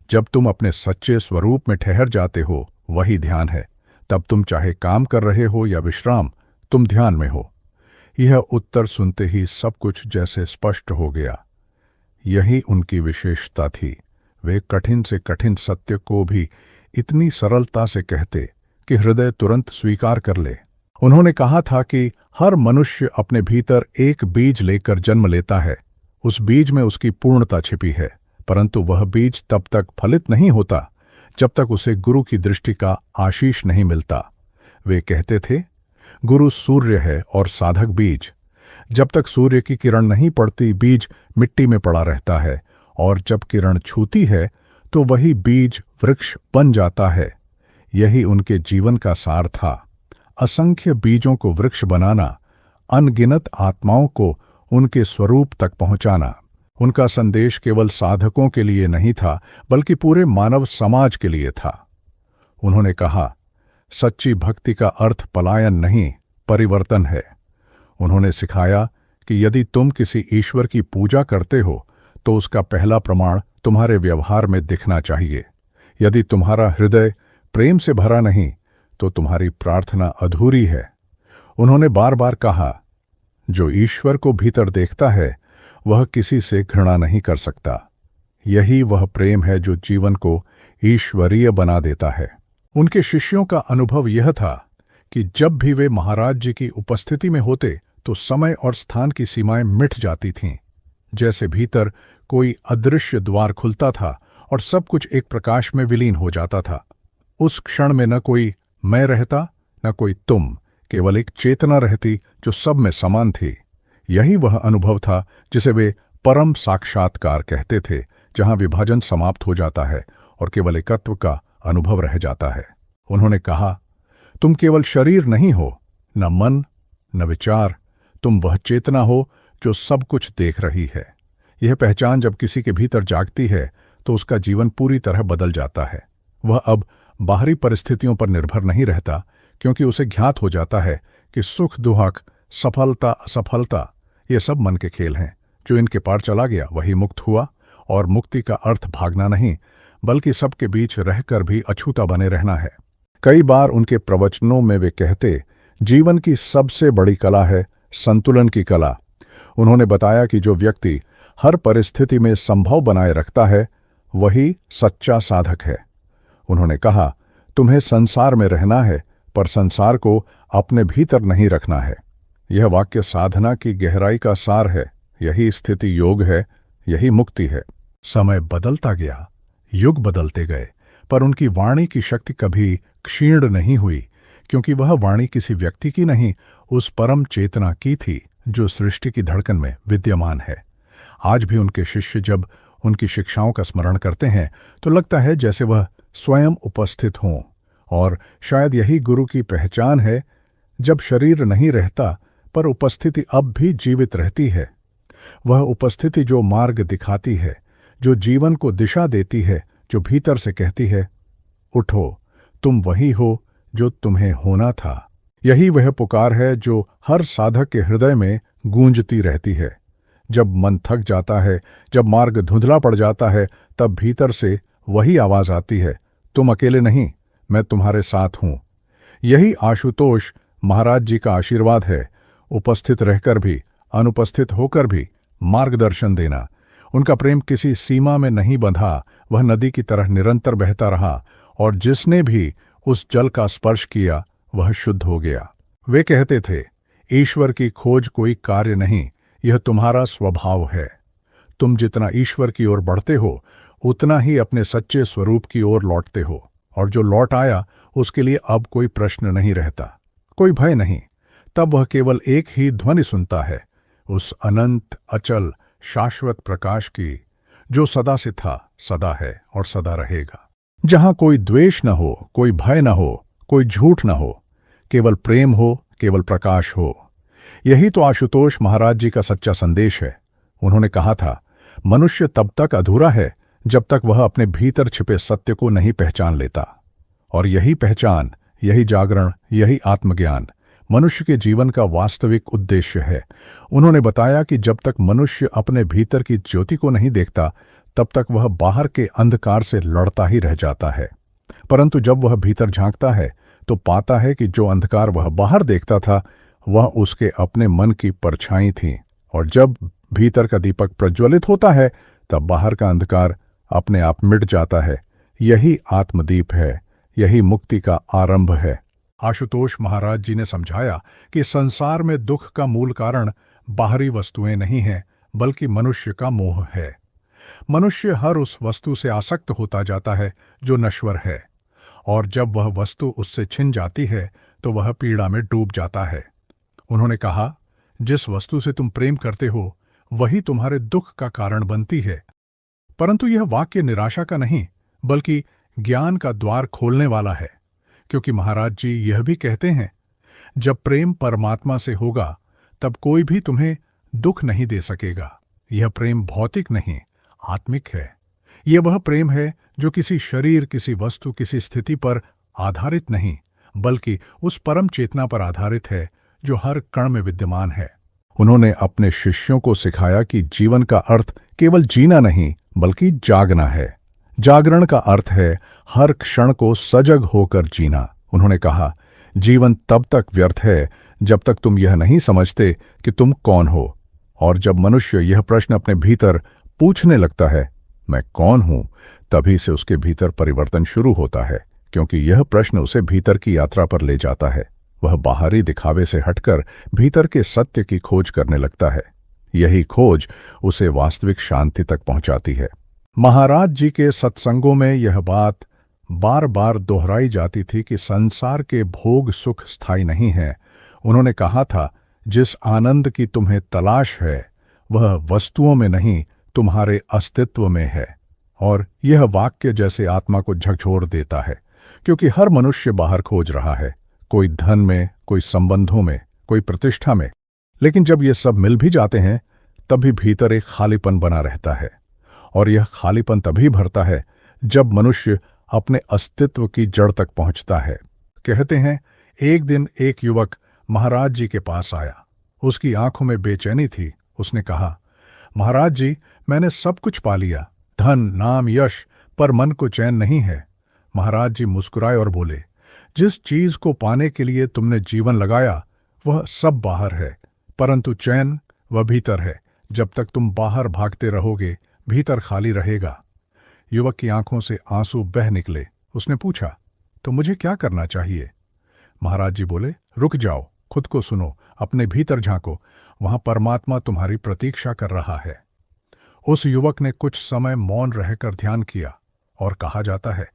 S1: जब तुम अपने सच्चे स्वरूप में ठहर जाते हो, वही ध्यान है। तब तुम चाहे काम कर रहे हो या विश्राम, तुम ध्यान में हो। यह उत्तर सुनते ही सब कुछ जैसे स्पष्ट हो गया। यही उनकी विशेषता थी। वे कठिन से कठिन सत्य को भी इतनी सरलता से कहते कि हृदय तुरंत स्वीकार कर ले। उन्होंने कहा था कि हर मनुष्य अपने भीतर एक बीज लेकर जन्म लेता है। उस बीज में उसकी पूर्णता छिपी है, परंतु वह बीज तब तक फलित नहीं होता जब तक उसे गुरु की दृष्टि का आशीष नहीं मिलता। वे कहते थे, गुरु सूर्य है और साधक बीज। जब तक सूर्य की किरण नहीं पड़ती, बीज मिट्टी में पड़ा रहता है, और जब किरण छूती है तो वही बीज वृक्ष बन जाता है। यही उनके जीवन का सार था, असंख्य बीजों को वृक्ष बनाना, अनगिनत आत्माओं को उनके स्वरूप तक पहुंचाना। उनका संदेश केवल साधकों के लिए नहीं था, बल्कि पूरे मानव समाज के लिए था। उन्होंने कहा, सच्ची भक्ति का अर्थ पलायन नहीं, परिवर्तन है। उन्होंने सिखाया कि यदि तुम किसी ईश्वर की पूजा करते हो, तो उसका पहला प्रमाण तुम्हारे व्यवहार में दिखना चाहिए। यदि तुम्हारा हृदय प्रेम से भरा नहीं, तो तुम्हारी प्रार्थना अधूरी है। उन्होंने बार बार कहा, जो ईश्वर को भीतर देखता है, वह किसी से घृणा नहीं कर सकता। यही वह प्रेम है जो जीवन को ईश्वरीय बना देता है। उनके शिष्यों का अनुभव यह था कि जब भी वे महाराज जी की उपस्थिति में होते, तो समय और स्थान की सीमाएं मिट जाती थीं। जैसे भीतर कोई अदृश्य द्वार खुलता था और सब कुछ एक प्रकाश में विलीन हो जाता था। उस क्षण में न कोई मैं रहता, न कोई तुम, केवल एक चेतना रहती जो सब में समान थी। यही वह अनुभव था जिसे वे परम साक्षात्कार कहते थे, जहां विभाजन समाप्त हो जाता है और केवल एकत्व का अनुभव रह जाता है। उन्होंने कहा, तुम केवल शरीर नहीं हो, न मन, न विचार, तुम वह चेतना हो जो सब कुछ देख रही है। यह पहचान जब किसी के भीतर जागती है, तो उसका जीवन पूरी तरह बदल जाता है। वह अब बाहरी परिस्थितियों पर निर्भर नहीं रहता, क्योंकि उसे ज्ञात हो जाता है कि सुख दुख, सफलता असफलता, ये सब मन के खेल हैं। जो इनके पार चला गया वही मुक्त हुआ, और मुक्ति का अर्थ भागना नहीं, बल्कि सबके बीच रहकर भी अछूता बने रहना है। कई बार उनके प्रवचनों में वे कहते, जीवन की सबसे बड़ी कला है संतुलन की कला। उन्होंने बताया कि जो व्यक्ति हर परिस्थिति में संभव बनाए रखता है, वही सच्चा साधक है। उन्होंने कहा, तुम्हें संसार में रहना है, पर संसार को अपने भीतर नहीं रखना है। यह वाक्य साधना की गहराई का सार है। यही स्थिति योग है, यही मुक्ति है। समय बदलता गया, युग बदलते गए, पर उनकी वाणी की शक्ति कभी क्षीण नहीं हुई, क्योंकि वह वाणी किसी व्यक्ति की नहीं, उस परम चेतना की थी जो सृष्टि की धड़कन में विद्यमान है। आज भी उनके शिष्य जब उनकी शिक्षाओं का स्मरण करते हैं तो लगता है जैसे वह स्वयं उपस्थित हों, और शायद यही गुरु की पहचान है। जब शरीर नहीं रहता, पर उपस्थिति अब भी जीवित रहती है। वह उपस्थिति जो मार्ग दिखाती है, जो जीवन को दिशा देती है, जो भीतर से कहती है, उठो, तुम वही हो जो तुम्हें होना था। यही वह पुकार है जो हर साधक के हृदय में गूंजती रहती है। जब मन थक जाता है, जब मार्ग धुंधला पड़ जाता है, तब भीतर से वही आवाज आती है, तुम अकेले नहीं, मैं तुम्हारे साथ हूं। यही आशुतोष महाराज जी का आशीर्वाद है, उपस्थित रहकर भी, अनुपस्थित होकर भी मार्गदर्शन देना। उनका प्रेम किसी सीमा में नहीं बंधा, वह नदी की तरह निरंतर बहता रहा, और जिसने भी उस जल का स्पर्श किया वह शुद्ध हो गया। वे कहते थे, ईश्वर की खोज कोई कार्य नहीं, यह तुम्हारा स्वभाव है। तुम जितना ईश्वर की ओर बढ़ते हो, उतना ही अपने सच्चे स्वरूप की ओर लौटते हो, और जो लौट आया उसके लिए अब कोई प्रश्न नहीं रहता, कोई भय नहीं। तब वह केवल एक ही ध्वनि सुनता है, उस अनंत अचल शाश्वत प्रकाश की, जो सदा से था, सदा है और सदा रहेगा। जहां कोई द्वेष न हो, कोई भय न हो, कोई झूठ न हो, केवल प्रेम हो, केवल प्रकाश हो। यही तो आशुतोष महाराज जी का सच्चा संदेश है। उन्होंने कहा था, मनुष्य तब तक अधूरा है जब तक वह अपने भीतर छिपे सत्य को नहीं पहचान लेता। और यही पहचान, यही जागरण, यही आत्मज्ञान मनुष्य के जीवन का वास्तविक उद्देश्य है। उन्होंने बताया कि जब तक मनुष्य अपने भीतर की ज्योति को नहीं देखता, तब तक वह बाहर के अंधकार से लड़ता ही रह जाता है। परंतु जब वह भीतर झांकता है तो पाता है कि जो अंधकार वह बाहर देखता था, वह उसके अपने मन की परछाई थी। और जब भीतर का दीपक प्रज्वलित होता है, तब बाहर का अंधकार अपने आप मिट जाता है। यही आत्मदीप है, यही मुक्ति का आरंभ है। आशुतोष महाराज जी ने समझाया कि संसार में दुख का मूल कारण बाहरी वस्तुएं नहीं हैं, बल्कि मनुष्य का मोह है। मनुष्य हर उस वस्तु से आसक्त होता जाता है जो नश्वर है, और जब वह वस्तु उससे छिन जाती है तो वह पीड़ा में डूब जाता है। उन्होंने कहा, जिस वस्तु से तुम प्रेम करते हो वही तुम्हारे दुख का कारण बनती है। परंतु यह वाक्य निराशा का नहीं, बल्कि ज्ञान का द्वार खोलने वाला है, क्योंकि महाराज जी यह भी कहते हैं, जब प्रेम परमात्मा से होगा तब कोई भी तुम्हें दुख नहीं दे सकेगा। यह प्रेम भौतिक नहीं, आत्मिक है। यह वह प्रेम है जो किसी शरीर, किसी वस्तु, किसी स्थिति पर आधारित नहीं, बल्कि उस परम चेतना पर आधारित है जो हर कण में विद्यमान है। उन्होंने अपने शिष्यों को सिखाया कि जीवन का अर्थ केवल जीना नहीं, बल्कि जागना है। जागरण का अर्थ है हर क्षण को सजग होकर जीना। उन्होंने कहा, जीवन तब तक व्यर्थ है जब तक तुम यह नहीं समझते कि तुम कौन हो। और जब मनुष्य यह प्रश्न अपने भीतर पूछने लगता है, मैं कौन हूं, तभी से उसके भीतर परिवर्तन शुरू होता है, क्योंकि यह प्रश्न उसे भीतर की यात्रा पर ले जाता है। वह बाहरी दिखावे से हटकर भीतर के सत्य की खोज करने लगता है। यही खोज उसे वास्तविक शांति तक पहुंचाती है। महाराज जी के सत्संगों में यह बात बार बार दोहराई जाती थी कि संसार के भोग सुख स्थायी नहीं है। उन्होंने कहा था, जिस आनंद की तुम्हें तलाश है वह वस्तुओं में नहीं, तुम्हारे अस्तित्व में है। और यह वाक्य जैसे आत्मा को झकझोर देता है, क्योंकि हर मनुष्य बाहर खोज रहा है, कोई धन में, कोई संबंधों में, कोई प्रतिष्ठा में। लेकिन जब ये सब मिल भी जाते हैं तब भी भीतर एक खालीपन बना रहता है। और यह खालीपन तभी भरता है जब मनुष्य अपने अस्तित्व की जड़ तक पहुंचता है। कहते हैं, एक दिन एक युवक महाराज जी के पास आया। उसकी आंखों में बेचैनी थी। उसने कहा, महाराज जी, मैंने सब कुछ पा लिया, धन, नाम, यश, पर मन को चैन नहीं है। महाराज जी मुस्कुराए और बोले, जिस चीज को पाने के लिए तुमने जीवन लगाया वह सब बाहर है, परंतु चैन वह भीतर है। जब तक तुम बाहर भागते रहोगे, भीतर खाली रहेगा। युवक की आंखों से आंसू बह निकले। उसने पूछा, तो मुझे क्या करना चाहिए? महाराज जी बोले, रुक जाओ, खुद को सुनो, अपने भीतर झांको, वहां परमात्मा तुम्हारी प्रतीक्षा कर रहा है। उस युवक ने कुछ समय मौन रहकर ध्यान किया और कहा जाता है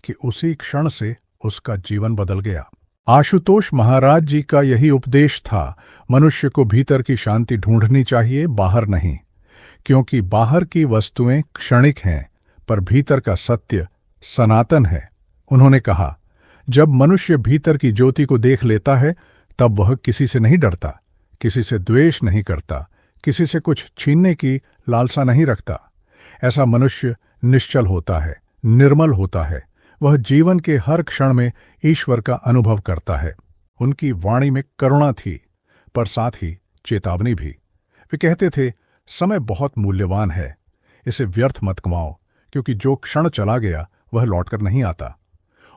S1: कि उसी क्षण से उसका जीवन बदल गया। आशुतोष महाराज जी का यही उपदेश था, मनुष्य को भीतर की शांति ढूंढनी चाहिए, बाहर नहीं, क्योंकि बाहर की वस्तुएं क्षणिक हैं पर भीतर का सत्य सनातन है। उन्होंने कहा, जब मनुष्य भीतर की ज्योति को देख लेता है तब वह किसी से नहीं डरता, किसी से द्वेष नहीं करता, किसी से कुछ छीनने की लालसा नहीं रखता। ऐसा मनुष्य निश्चल होता है, निर्मल होता है, वह जीवन के हर क्षण में ईश्वर का अनुभव करता है। उनकी वाणी में करुणा थी पर साथ ही चेतावनी भी। वे कहते थे, समय बहुत मूल्यवान है, इसे व्यर्थ मत गंवाओ, क्योंकि जो क्षण चला गया वह लौटकर नहीं आता।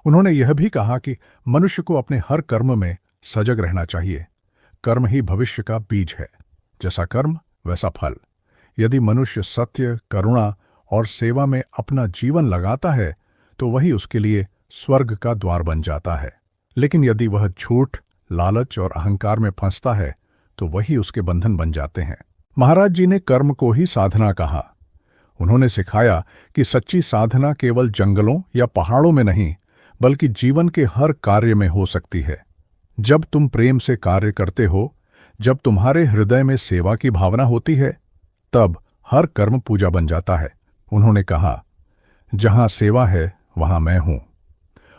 S1: उन्होंने यह भी कहा कि मनुष्य को अपने हर कर्म में सजग रहना चाहिए। कर्म ही भविष्य का बीज है, जैसा कर्म वैसा फल। यदि मनुष्य सत्य, करुणा और सेवा में अपना जीवन लगाता है तो वही उसके लिए स्वर्ग का द्वार बन जाता है। लेकिन यदि वह झूठ, लालच और अहंकार में फंसता है तो वही उसके बंधन बन जाते हैं। महाराज जी ने कर्म को ही साधना कहा। उन्होंने सिखाया कि सच्ची साधना केवल जंगलों या पहाड़ों में नहीं, बल्कि जीवन के हर कार्य में हो सकती है। जब तुम प्रेम से कार्य करते हो, जब तुम्हारे हृदय में सेवा की भावना होती है, तब हर कर्म पूजा बन जाता है। उन्होंने कहा, जहां सेवा है वहां मैं हूं।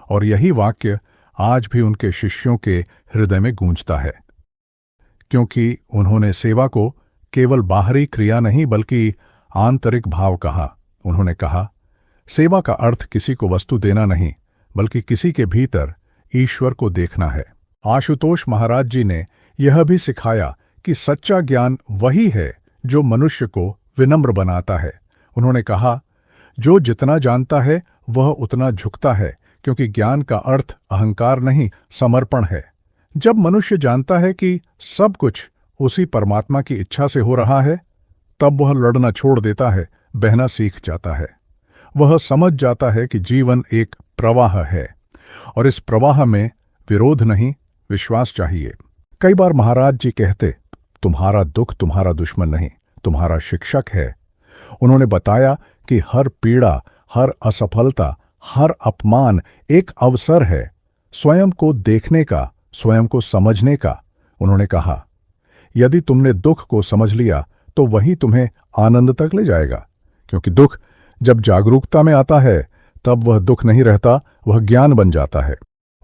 S1: और यही वाक्य आज भी उनके शिष्यों के हृदय में गूंजता है, क्योंकि उन्होंने सेवा को केवल बाहरी क्रिया नहीं बल्कि आंतरिक भाव कहा। उन्होंने कहा, सेवा का अर्थ किसी को वस्तु देना नहीं, बल्कि किसी के भीतर ईश्वर को देखना है। आशुतोष महाराज जी ने यह भी सिखाया कि सच्चा ज्ञान वही है जो मनुष्य को विनम्र बनाता है। उन्होंने कहा, जो जितना जानता है वह उतना झुकता है, क्योंकि ज्ञान का अर्थ अहंकार नहीं, समर्पण है। जब मनुष्य जानता है कि सब कुछ उसी परमात्मा की इच्छा से हो रहा है, तब वह लड़ना छोड़ देता है, बहना सीख जाता है। वह समझ जाता है कि जीवन एक प्रवाह है और इस प्रवाह में विरोध नहीं, विश्वास चाहिए। कई बार महाराज जी कहते, तुम्हारा दुख तुम्हारा दुश्मन नहीं, तुम्हारा शिक्षक है। उन्होंने बताया कि हर पीड़ा, हर असफलता, हर अपमान एक अवसर है स्वयं को देखने का, स्वयं को समझने का। उन्होंने कहा, यदि तुमने दुख को समझ लिया तो वही तुम्हें आनंद तक ले जाएगा, क्योंकि दुख जब जागरूकता में आता है तब वह दुख नहीं रहता, वह ज्ञान बन जाता है।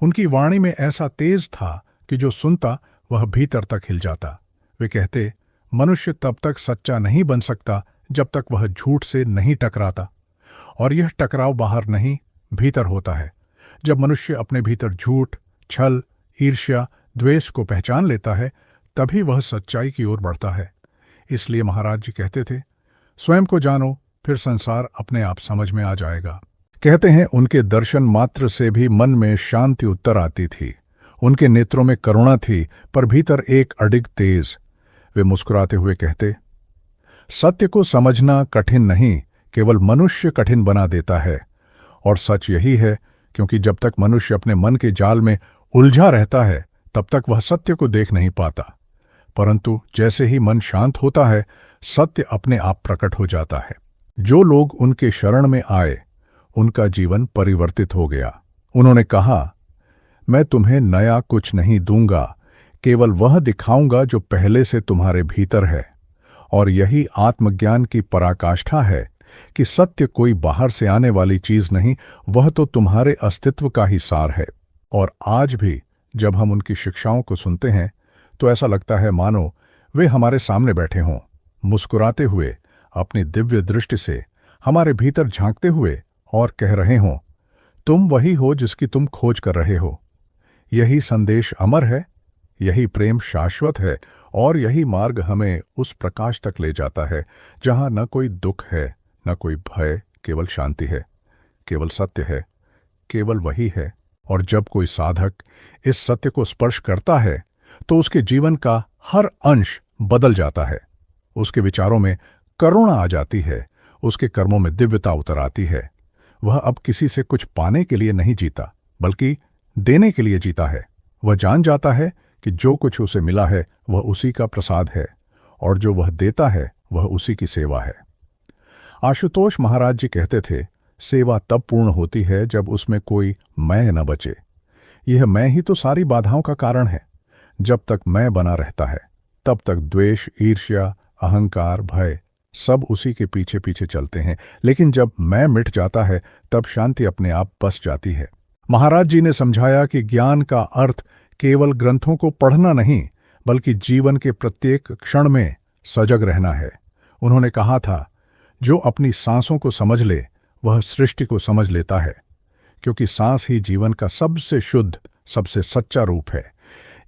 S1: उनकी वाणी में ऐसा तेज था कि जो सुनता वह भीतर तक हिल जाता। वे कहते, मनुष्य तब तक सच्चा नहीं बन सकता जब तक वह झूठ से नहीं टकराता, और यह टकराव बाहर नहीं, भीतर होता है। जब मनुष्य अपने भीतर झूठ, छल, ईर्ष्या, द्वेष को पहचान लेता है, तभी वह सच्चाई की ओर बढ़ता है। इसलिए महाराज जी कहते थे, स्वयं को जानो, फिर संसार अपने आप समझ में आ जाएगा। कहते हैं, उनके दर्शन मात्र से भी मन में शांति उत्तर आती थी। उनके नेत्रों में करुणा थी, पर भीतर एक अडिग तेज। वे मुस्कुराते हुए कहते, सत्य को समझना कठिन नहीं, केवल मनुष्य कठिन बना देता है। और सच यही है, क्योंकि जब तक मनुष्य अपने मन के जाल में उलझा रहता है तब तक वह सत्य को देख नहीं पाता। परंतु जैसे ही मन शांत होता है, सत्य अपने आप प्रकट हो जाता है। जो लोग उनके शरण में आए, उनका जीवन परिवर्तित हो गया। उन्होंने कहा, मैं तुम्हें नया कुछ नहीं दूंगा, केवल वह दिखाऊंगा जो पहले से तुम्हारे भीतर है। और यही आत्मज्ञान की पराकाष्ठा है कि सत्य कोई बाहर से आने वाली चीज नहीं, वह तो तुम्हारे अस्तित्व का ही सार है। और आज भी जब हम उनकी शिक्षाओं को सुनते हैं तो ऐसा लगता है मानो वे हमारे सामने बैठे हों, मुस्कुराते हुए, अपनी दिव्य दृष्टि से हमारे भीतर झांकते हुए और कह रहे हों, तुम वही हो जिसकी तुम खोज कर रहे हो। यही संदेश अमर है, यही प्रेम शाश्वत है, और यही मार्ग हमें उस प्रकाश तक ले जाता है जहां न कोई दुख है, न कोई भय, केवल शांति है, केवल सत्य है, केवल वही है। और जब कोई साधक इस सत्य को स्पर्श करता है तो उसके जीवन का हर अंश बदल जाता है। उसके विचारों में करुणा आ जाती है, उसके कर्मों में दिव्यता उतर आती है। वह अब किसी से कुछ पाने के लिए नहीं जीता, बल्कि देने के लिए जीता है। वह जान जाता है कि जो कुछ उसे मिला है वह उसी का प्रसाद है, और जो वह देता है वह उसी की सेवा है। आशुतोष महाराज जी कहते थे, सेवा तब पूर्ण होती है जब उसमें कोई मैं न बचे। यह मैं ही तो सारी बाधाओं का कारण है। जब तक मैं बना रहता है, तब तक द्वेष, ईर्ष्या, अहंकार, भय सब उसी के पीछे पीछे चलते हैं। लेकिन जब मैं मिट जाता है, तब शांति अपने आप बस जाती है। महाराज जी ने समझाया कि ज्ञान का अर्थ केवल ग्रंथों को पढ़ना नहीं, बल्कि जीवन के प्रत्येक क्षण में सजग रहना है। उन्होंने कहा था, जो अपनी सांसों को समझ ले वह सृष्टि को समझ लेता है, क्योंकि सांस ही जीवन का सबसे शुद्ध, सबसे सच्चा रूप है।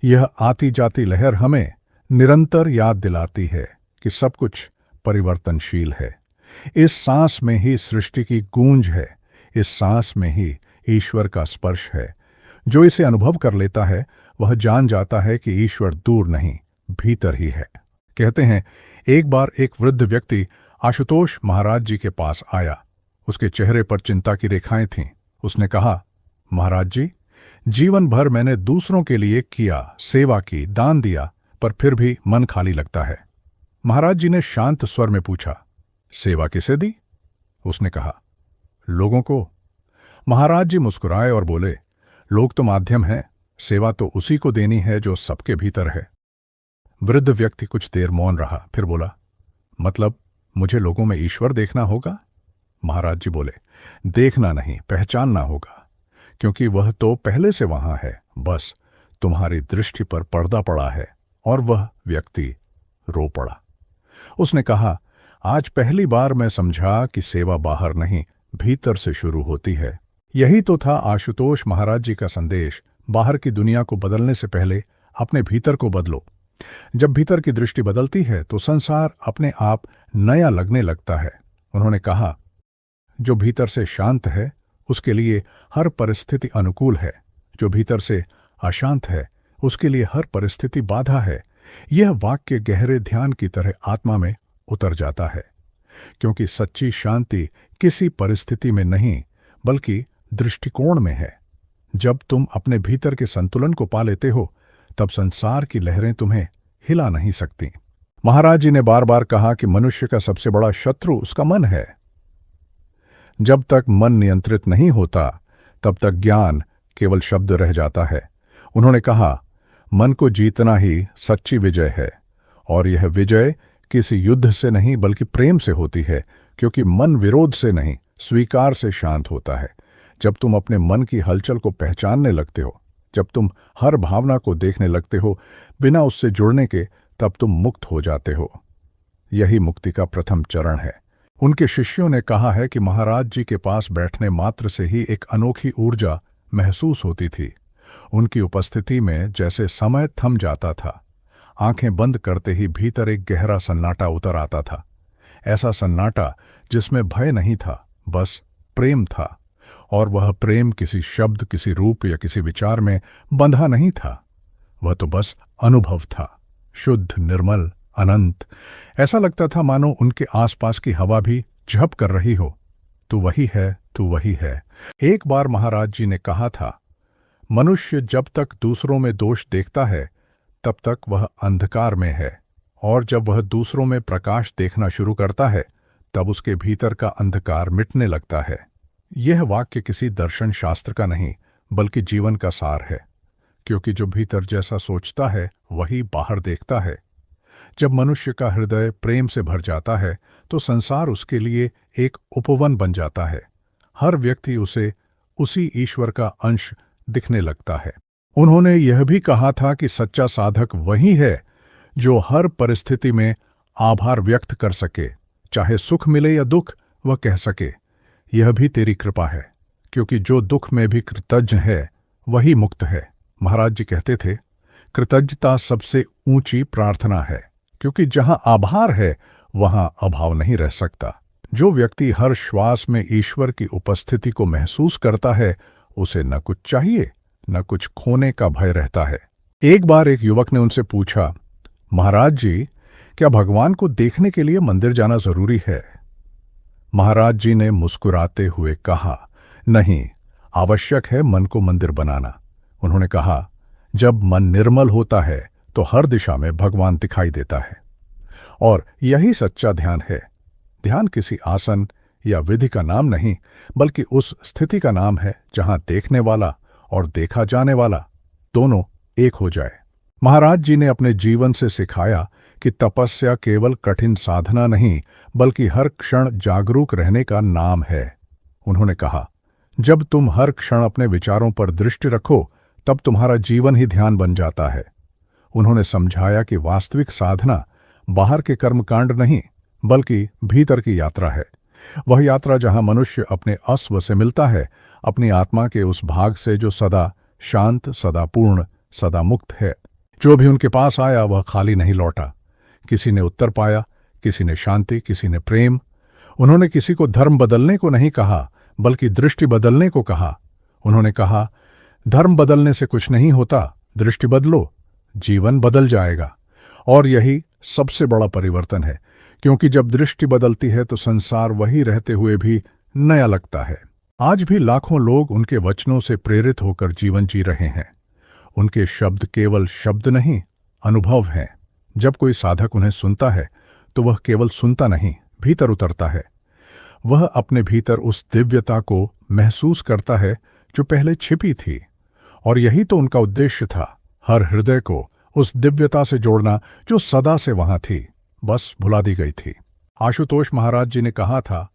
S1: यह आती जाती लहर हमें निरंतर याद दिलाती है कि सब कुछ परिवर्तनशील है। इस सांस में ही सृष्टि की गूंज है, इस सांस में ही ईश्वर का स्पर्श है। जो इसे अनुभव कर लेता है वह जान जाता है कि ईश्वर दूर नहीं, भीतर ही है। कहते हैं, एक बार एक वृद्ध व्यक्ति आशुतोष महाराज जी के पास आया। उसके चेहरे पर चिंता की रेखाएं थीं। उसने कहा, महाराज जी, जीवन भर मैंने दूसरों के लिए किया, सेवा की, दान दिया, पर फिर भी मन खाली लगता है। महाराज जी ने शांत स्वर में पूछा, सेवा किसे दी? उसने कहा, लोगों को। महाराज जी मुस्कुराए और बोले, लोग तो माध्यम हैं, सेवा तो उसी को देनी है जो सबके भीतर है। वृद्ध व्यक्ति कुछ देर मौन रहा, फिर बोला, मतलब मुझे लोगों में ईश्वर देखना होगा? महाराज जी बोले, देखना नहीं, पहचानना होगा, क्योंकि वह तो पहले से वहां है। बस तुम्हारी दृष्टि पर पर्दा पड़ा है। और वह व्यक्ति रो पड़ा। उसने कहा, आज पहली बार मैं समझा कि सेवा बाहर नहीं, भीतर से शुरू होती है। यही तो था आशुतोष महाराज जी का संदेश। बाहर की दुनिया को बदलने से पहले अपने भीतर को बदलो। जब भीतर की दृष्टि बदलती है तो संसार अपने आप नया लगने लगता है। उन्होंने कहा, जो भीतर से शांत है उसके लिए हर परिस्थिति अनुकूल है, जो भीतर से अशांत है उसके लिए हर परिस्थिति बाधा है। यह वाक्य गहरे ध्यान की तरह आत्मा में उतर जाता है, क्योंकि सच्ची शांति किसी परिस्थिति में नहीं, बल्कि दृष्टिकोण में है। जब तुम अपने भीतर के संतुलन को पा लेते हो, तब संसार की लहरें तुम्हें हिला नहीं सकती। महाराज जी ने बार बार कहा कि मनुष्य का सबसे बड़ा शत्रु उसका मन है। जब तक मन नियंत्रित नहीं होता, तब तक ज्ञान केवल शब्द रह जाता है। उन्होंने कहा, मन को जीतना ही सच्ची विजय है, और यह विजय किसी युद्ध से नहीं बल्कि प्रेम से होती है, क्योंकि मन विरोध से नहीं, स्वीकार से शांत होता है। जब तुम अपने मन की हलचल को पहचानने लगते हो, जब तुम हर भावना को देखने लगते हो बिना उससे जुड़ने के, तब तुम मुक्त हो जाते हो। यही मुक्ति का प्रथम चरण है। उनके शिष्यों ने कहा है कि महाराज जी के पास बैठने मात्र से ही एक अनोखी ऊर्जा महसूस होती थी। उनकी उपस्थिति में जैसे समय थम जाता था। आंखें बंद करते ही भीतर एक गहरा सन्नाटा उतर आता था। ऐसा सन्नाटा जिसमें भय नहीं था, बस प्रेम था। और वह प्रेम किसी शब्द, किसी रूप या किसी विचार में बंधा नहीं था। वह तो बस अनुभव था, शुद्ध, निर्मल, अनंत। ऐसा लगता था मानो उनके आसपास की हवा भी झप कर रही हो, तू वही है, तू वही है। एक बार महाराज जी ने कहा था, मनुष्य जब तक दूसरों में दोष देखता है तब तक वह अंधकार में है, और जब वह दूसरों में प्रकाश देखना शुरू करता है तब उसके भीतर का अंधकार मिटने लगता है। यह वाक्य किसी दर्शन शास्त्र का नहीं, बल्कि जीवन का सार है, क्योंकि जो भीतर जैसा सोचता है वही बाहर देखता है। जब मनुष्य का हृदय प्रेम से भर जाता है तो संसार उसके लिए एक उपवन बन जाता है। हर व्यक्ति उसे उसी ईश्वर का अंश दिखने लगता है। उन्होंने यह भी कहा था कि सच्चा साधक वही है जो हर परिस्थिति में आभार व्यक्त कर सके, चाहे सुख मिले या दुख, वह कह सके, यह भी तेरी कृपा है, क्योंकि जो दुख में भी कृतज्ञ है वही मुक्त है। महाराज जी कहते थे, कृतज्ञता सबसे ऊंची प्रार्थना है, क्योंकि जहां आभार है वहां अभाव नहीं रह सकता। जो व्यक्ति हर श्वास में ईश्वर की उपस्थिति को महसूस करता है, उसे न कुछ चाहिए, न कुछ खोने का भय रहता है। एक बार एक युवक ने उनसे पूछा, महाराज जी, क्या भगवान को देखने के लिए मंदिर जाना जरूरी है? महाराज जी ने मुस्कुराते हुए कहा, नहीं, आवश्यक है मन को मंदिर बनाना। उन्होंने कहा, जब मन निर्मल होता है तो हर दिशा में भगवान दिखाई देता है। और यही सच्चा ध्यान है। ध्यान किसी आसन या विधि का नाम नहीं, बल्कि उस स्थिति का नाम है जहां देखने वाला और देखा जाने वाला दोनों एक हो जाए। महाराज जी ने अपने जीवन से सिखाया कि तपस्या केवल कठिन साधना नहीं, बल्कि हर क्षण जागरूक रहने का नाम है। उन्होंने कहा, जब तुम हर क्षण अपने विचारों पर दृष्टि रखो, तब तुम्हारा जीवन ही ध्यान बन जाता है। उन्होंने समझाया कि वास्तविक साधना बाहर के कर्मकांड नहीं, बल्कि भीतर की यात्रा है। वह यात्रा जहां मनुष्य अपने अस्व से मिलता है, अपनी आत्मा के उस भाग से जो सदा शांत, सदा पूर्ण, सदा मुक्त है। जो भी उनके पास आया वह खाली नहीं लौटा। किसी ने उत्तर पाया, किसी ने शांति, किसी ने प्रेम। उन्होंने किसी को धर्म बदलने को नहीं कहा, बल्कि दृष्टि बदलने को कहा। उन्होंने कहा, धर्म बदलने से कुछ नहीं होता, दृष्टि बदलो, जीवन बदल जाएगा। और यही सबसे बड़ा परिवर्तन है, क्योंकि जब दृष्टि बदलती है तो संसार वही रहते हुए भी नया लगता है। आज भी लाखों लोग उनके वचनों से प्रेरित होकर जीवन जी रहे हैं। उनके शब्द केवल शब्द नहीं, अनुभव हैं। जब कोई साधक उन्हें सुनता है तो वह केवल सुनता नहीं, भीतर उतरता है। वह अपने भीतर उस दिव्यता को महसूस करता है जो पहले छिपी थी। और यही तो उनका उद्देश्य था, हर हृदय को उस दिव्यता से जोड़ना जो सदा से वहां थी, बस भुला दी गई थी। आशुतोष महाराज जी ने कहा था,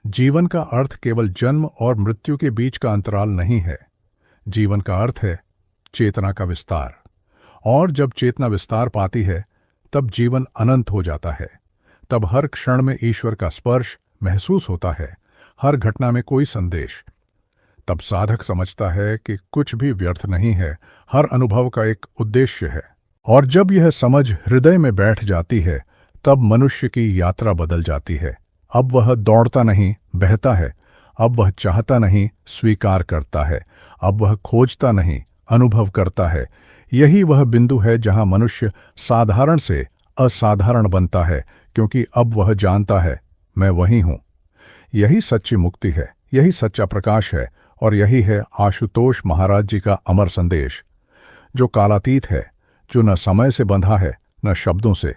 S1: जीवन का अर्थ केवल जन्म और मृत्यु के बीच का अंतराल नहीं है। जीवन का अर्थ है चेतना का विस्तार। और जब चेतना विस्तार पाती है, तब जीवन अनंत हो जाता है। तब हर क्षण में ईश्वर का स्पर्श महसूस होता है, हर घटना में कोई संदेश। तब साधक समझता है कि कुछ भी व्यर्थ नहीं है, हर अनुभव का एक उद्देश्य है। और जब यह समझ हृदय में बैठ जाती है, तब मनुष्य की यात्रा बदल जाती है। अब वह दौड़ता नहीं, बहता है। अब वह चाहता नहीं, स्वीकार करता है। अब वह खोजता नहीं, अनुभव करता है। यही वह बिंदु है जहां मनुष्य साधारण से असाधारण बनता है, क्योंकि अब वह जानता है, मैं वही हूं। यही सच्ची मुक्ति है, यही सच्चा प्रकाश है, और यही है आशुतोष महाराज जी का अमर संदेश, जो कालातीत है, जो न समय से बंधा है, न शब्दों से।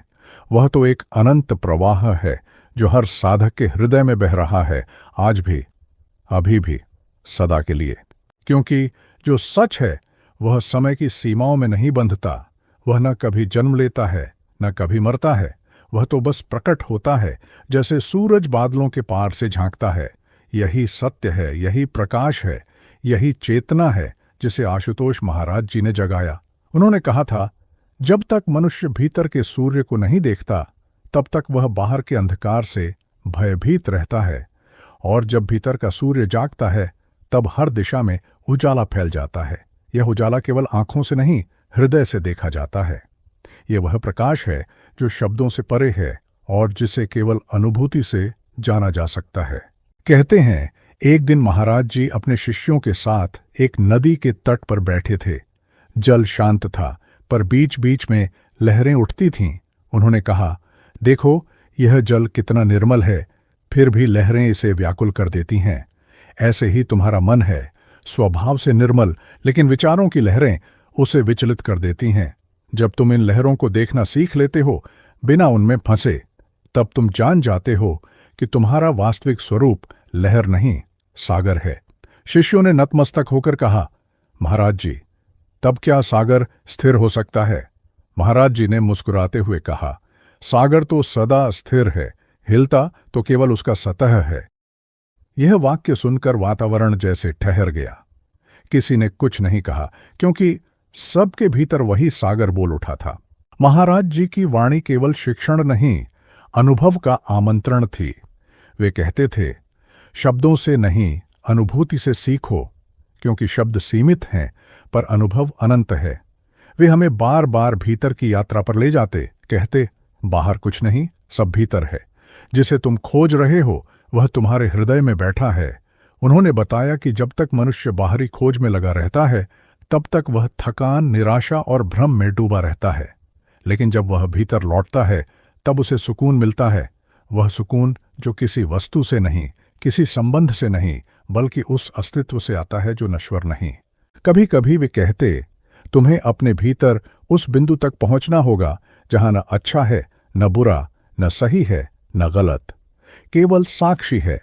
S1: वह तो एक अनंत प्रवाह है जो हर साधक के हृदय में बह रहा है, आज भी, अभी भी, सदा के लिए। क्योंकि जो सच है वह समय की सीमाओं में नहीं बंधता। वह न कभी जन्म लेता है, न कभी मरता है। वह तो बस प्रकट होता है, जैसे सूरज बादलों के पार से झांकता है। यही सत्य है, यही प्रकाश है, यही चेतना है जिसे आशुतोष महाराज जी ने जगाया। उन्होंने कहा था, जब तक मनुष्य भीतर के सूर्य को नहीं देखता, तब तक वह बाहर के अंधकार से भयभीत रहता है। और जब भीतर का सूर्य जागता है, तब हर दिशा में उजाला फैल जाता है। यह उजाला केवल आंखों से नहीं, हृदय से देखा जाता है। यह वह प्रकाश है जो शब्दों से परे है और जिसे केवल अनुभूति से जाना जा सकता है। कहते हैं, एक दिन महाराज जी अपने शिष्यों के साथ एक नदी के तट पर बैठे थे। जल शांत था, पर बीच बीच में लहरें उठती थीं। उन्होंने कहा, देखो, यह जल कितना निर्मल है, फिर भी लहरें इसे व्याकुल कर देती हैं। ऐसे ही तुम्हारा मन है, स्वभाव से निर्मल, लेकिन विचारों की लहरें उसे विचलित कर देती हैं। जब तुम इन लहरों को देखना सीख लेते हो, बिना उनमें फंसे, तब तुम जान जाते हो कि तुम्हारा वास्तविक स्वरूप लहर नहीं, सागर है। शिष्यों ने नतमस्तक होकर कहा, महाराज जी, तब क्या सागर स्थिर हो सकता है? महाराज जी ने मुस्कुराते हुए कहा, सागर तो सदा स्थिर है, हिलता तो केवल उसका सतह है। यह वाक्य सुनकर वातावरण जैसे ठहर गया। किसी ने कुछ नहीं कहा, क्योंकि सबके भीतर वही सागर बोल उठा था। महाराज जी की वाणी केवल शिक्षण नहीं, अनुभव का आमंत्रण थी। वे कहते थे, शब्दों से नहीं, अनुभूति से सीखो, क्योंकि शब्द सीमित हैं, पर अनुभव अनंत है। वे हमें बार बार भीतर की यात्रा पर ले जाते, कहते, बाहर कुछ नहीं, सब भीतर है। जिसे तुम खोज रहे हो वह तुम्हारे हृदय में बैठा है। उन्होंने बताया कि जब तक मनुष्य बाहरी खोज में लगा रहता है, तब तक वह थकान, निराशा और भ्रम में डूबा रहता है। लेकिन जब वह भीतर लौटता है, तब उसे सुकून मिलता है। वह सुकून जो किसी वस्तु से नहीं, किसी संबंध से नहीं, बल्कि उस अस्तित्व से आता है जो नश्वर नहीं। कभी कभी वे कहते, तुम्हें अपने भीतर उस बिंदु तक पहुंचना होगा जहां न अच्छा है, न बुरा, न सही है, न गलत, केवल साक्षी है।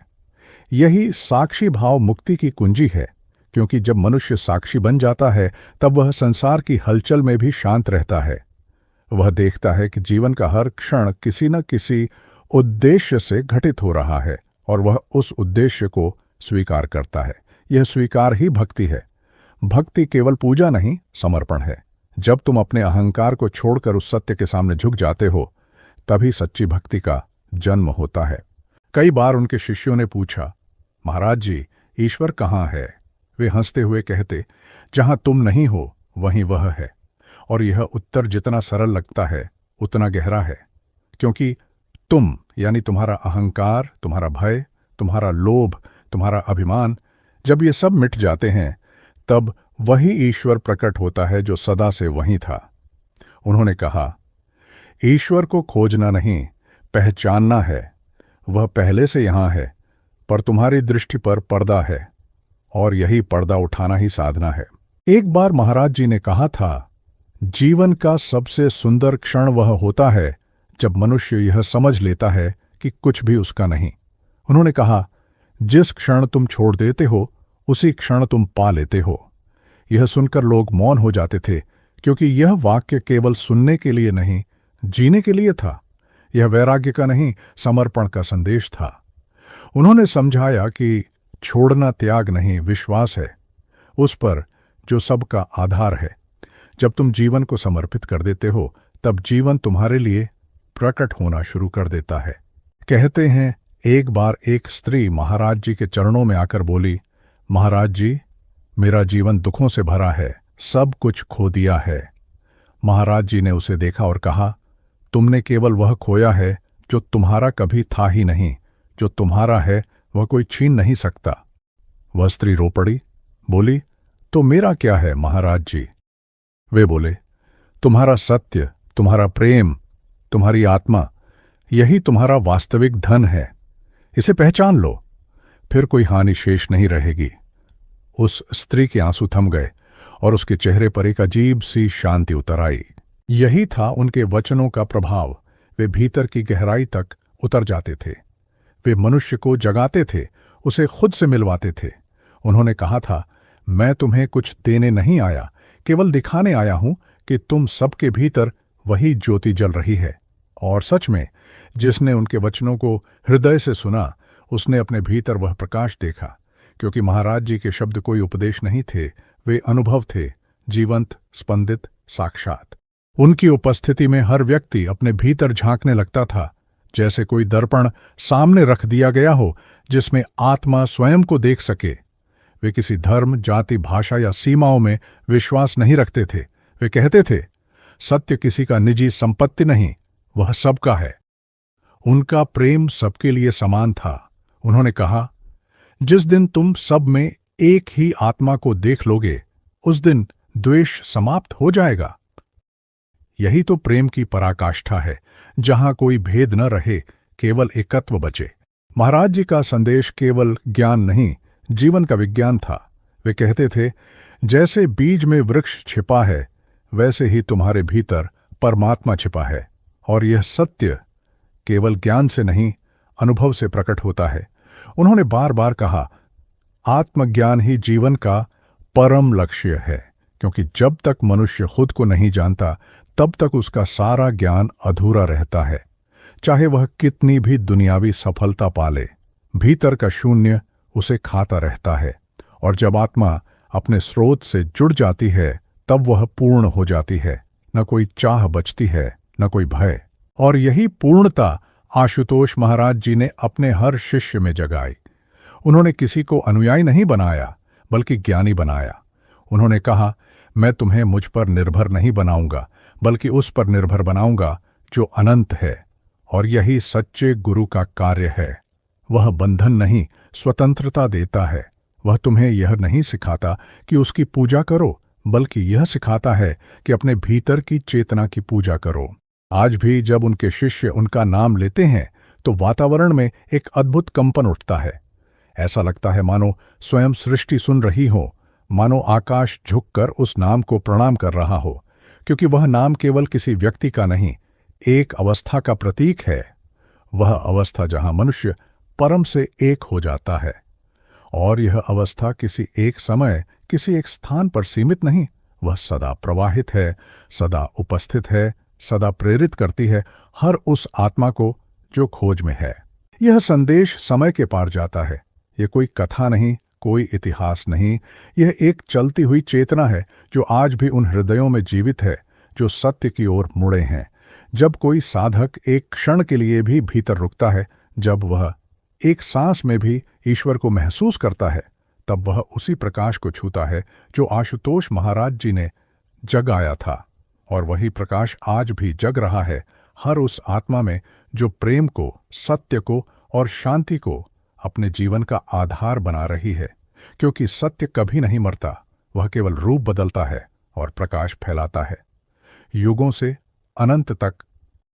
S1: यही साक्षी भाव मुक्ति की कुंजी है, क्योंकि जब मनुष्य साक्षी बन जाता है तब वह संसार की हलचल में भी शांत रहता है। वह देखता है कि जीवन का हर क्षण किसी न किसी उद्देश्य से घटित हो रहा है और वह उस उद्देश्य को स्वीकार करता है। यह स्वीकार ही भक्ति है। भक्ति केवल पूजा नहीं, समर्पण है। जब तुम अपने अहंकार को छोड़कर उस सत्य के सामने झुक जाते हो, तभी सच्ची भक्ति का जन्म होता है। कई बार उनके शिष्यों ने पूछा, महाराज जी, ईश्वर कहाँ है? वे हंसते हुए कहते, जहां तुम नहीं हो वहीं वह है। और यह उत्तर जितना सरल लगता है उतना गहरा है, क्योंकि तुम यानी तुम्हारा अहंकार, तुम्हारा भय, तुम्हारा लोभ, तुम्हारा अभिमान, जब ये सब मिट जाते हैं तब वही ईश्वर प्रकट होता है जो सदा से वहीं था। उन्होंने कहा, ईश्वर को खोजना नहीं, पहचानना है। वह पहले से यहां है, पर तुम्हारी दृष्टि पर पर्दा है, और यही पर्दा उठाना ही साधना है। एक बार महाराज जी ने कहा था, जीवन का सबसे सुंदर क्षण वह होता है जब मनुष्य यह समझ लेता है कि कुछ भी उसका नहीं। उन्होंने कहा, जिस क्षण तुम छोड़ देते हो उसी क्षण तुम पा लेते हो। यह सुनकर लोग मौन हो जाते थे, क्योंकि यह वाक्य केवल सुनने के लिए नहीं, जीने के लिए था। यह वैराग्य का नहीं, समर्पण का संदेश था। उन्होंने समझाया कि छोड़ना त्याग नहीं, विश्वास है उस पर जो सबका आधार है। जब तुम जीवन को समर्पित कर देते हो तब जीवन तुम्हारे लिए प्रकट होना शुरू कर देता है। कहते हैं, एक बार एक स्त्री महाराज जी के चरणों में आकर बोली, महाराज जी, मेरा जीवन दुखों से भरा है, सब कुछ खो दिया है। महाराज जी ने उसे देखा और कहा, तुमने केवल वह खोया है जो तुम्हारा कभी था ही नहीं। जो तुम्हारा है वह कोई छीन नहीं सकता। वह स्त्री रो पड़ी, बोली, तो मेरा क्या है महाराज जी? वे बोले, तुम्हारा सत्य, तुम्हारा प्रेम, तुम्हारी आत्मा, यही तुम्हारा वास्तविक धन है। इसे पहचान लो, फिर कोई हानि शेष नहीं रहेगी। उस स्त्री के आंसू थम गए और उसके चेहरे पर एक अजीब सी शांति उतर आई। यही था उनके वचनों का प्रभाव। वे भीतर की गहराई तक उतर जाते थे। वे मनुष्य को जगाते थे, उसे खुद से मिलवाते थे। उन्होंने कहा था, मैं तुम्हें कुछ देने नहीं आया, केवल दिखाने आया हूं कि तुम सबके भीतर वही ज्योति जल रही है। और सच में, जिसने उनके वचनों को हृदय से सुना, उसने अपने भीतर वह प्रकाश देखा। क्योंकि महाराज जी के शब्द कोई उपदेश नहीं थे, वे अनुभव थे, जीवंत, स्पंदित, साक्षात। उनकी उपस्थिति में हर व्यक्ति अपने भीतर झांकने लगता था, जैसे कोई दर्पण सामने रख दिया गया हो जिसमें आत्मा स्वयं को देख सके। वे किसी धर्म, जाति, भाषा या सीमाओं में विश्वास नहीं रखते थे। वे कहते थे, सत्य किसी का निजी संपत्ति नहीं, वह सबका है। उनका प्रेम सबके लिए समान था। उन्होंने कहा, जिस दिन तुम सब में एक ही आत्मा को देख लोगे, उस दिन द्वेष समाप्त हो जाएगा। यही तो प्रेम की पराकाष्ठा है, जहां कोई भेद न रहे, केवल एकत्व बचे। महाराज जी का संदेश केवल ज्ञान नहीं, जीवन का विज्ञान था। वे कहते थे, जैसे बीज में वृक्ष छिपा है, वैसे ही तुम्हारे भीतर परमात्मा छिपा है। और यह सत्य केवल ज्ञान से नहीं, अनुभव से प्रकट होता है। उन्होंने बार बार कहा, आत्मज्ञान ही जीवन का परम लक्ष्य है, क्योंकि जब तक मनुष्य खुद को नहीं जानता, तब तक उसका सारा ज्ञान अधूरा रहता है। चाहे वह कितनी भी दुनियावी सफलता पाले, भीतर का शून्य उसे खाता रहता है। और जब आत्मा अपने स्रोत से जुड़ जाती है, तब वह पूर्ण हो जाती है। न कोई चाह बचती है, न कोई भय। और यही पूर्णता आशुतोष महाराज जी ने अपने हर शिष्य में जगाई। उन्होंने किसी को अनुयायी नहीं बनाया, बल्कि ज्ञानी बनाया। उन्होंने कहा, मैं तुम्हें मुझ पर निर्भर नहीं बनाऊंगा, बल्कि उस पर निर्भर बनाऊंगा जो अनंत है। और यही सच्चे गुरु का कार्य है। वह बंधन नहीं, स्वतंत्रता देता है। वह तुम्हें यह नहीं सिखाता कि उसकी पूजा करो, बल्कि यह सिखाता है कि अपने भीतर की चेतना की पूजा करो। आज भी जब उनके शिष्य उनका नाम लेते हैं तो वातावरण में एक अद्भुत कंपन उठता है। ऐसा लगता है मानो स्वयं सृष्टि सुन रही हो, मानो आकाश झुककर उस नाम को प्रणाम कर रहा हो, क्योंकि वह नाम केवल किसी व्यक्ति का नहीं, एक अवस्था का प्रतीक है। वह अवस्था जहां मनुष्य परम से एक हो जाता है। और यह अवस्था किसी एक समय, किसी एक स्थान पर सीमित नहीं, वह सदा प्रवाहित है, सदा उपस्थित है, सदा प्रेरित करती है हर उस आत्मा को जो खोज में है। यह संदेश समय के पार जाता है। यह कोई कथा नहीं, कोई इतिहास नहीं, यह एक चलती हुई चेतना है जो आज भी उन हृदयों में जीवित है जो सत्य की ओर मुड़े हैं। जब कोई साधक एक क्षण के लिए भी भीतर रुकता है, जब वह एक सांस में भी ईश्वर को महसूस करता है, तब वह उसी प्रकाश को छूता है जो आशुतोष महाराज जी ने जगाया था। और वही प्रकाश आज भी जग रहा है हर उस आत्मा में जो प्रेम को, सत्य को और शांति को अपने जीवन का आधार बना रही है। क्योंकि सत्य कभी नहीं मरता, वह केवल रूप बदलता है और प्रकाश फैलाता है। युगों से अनंत तक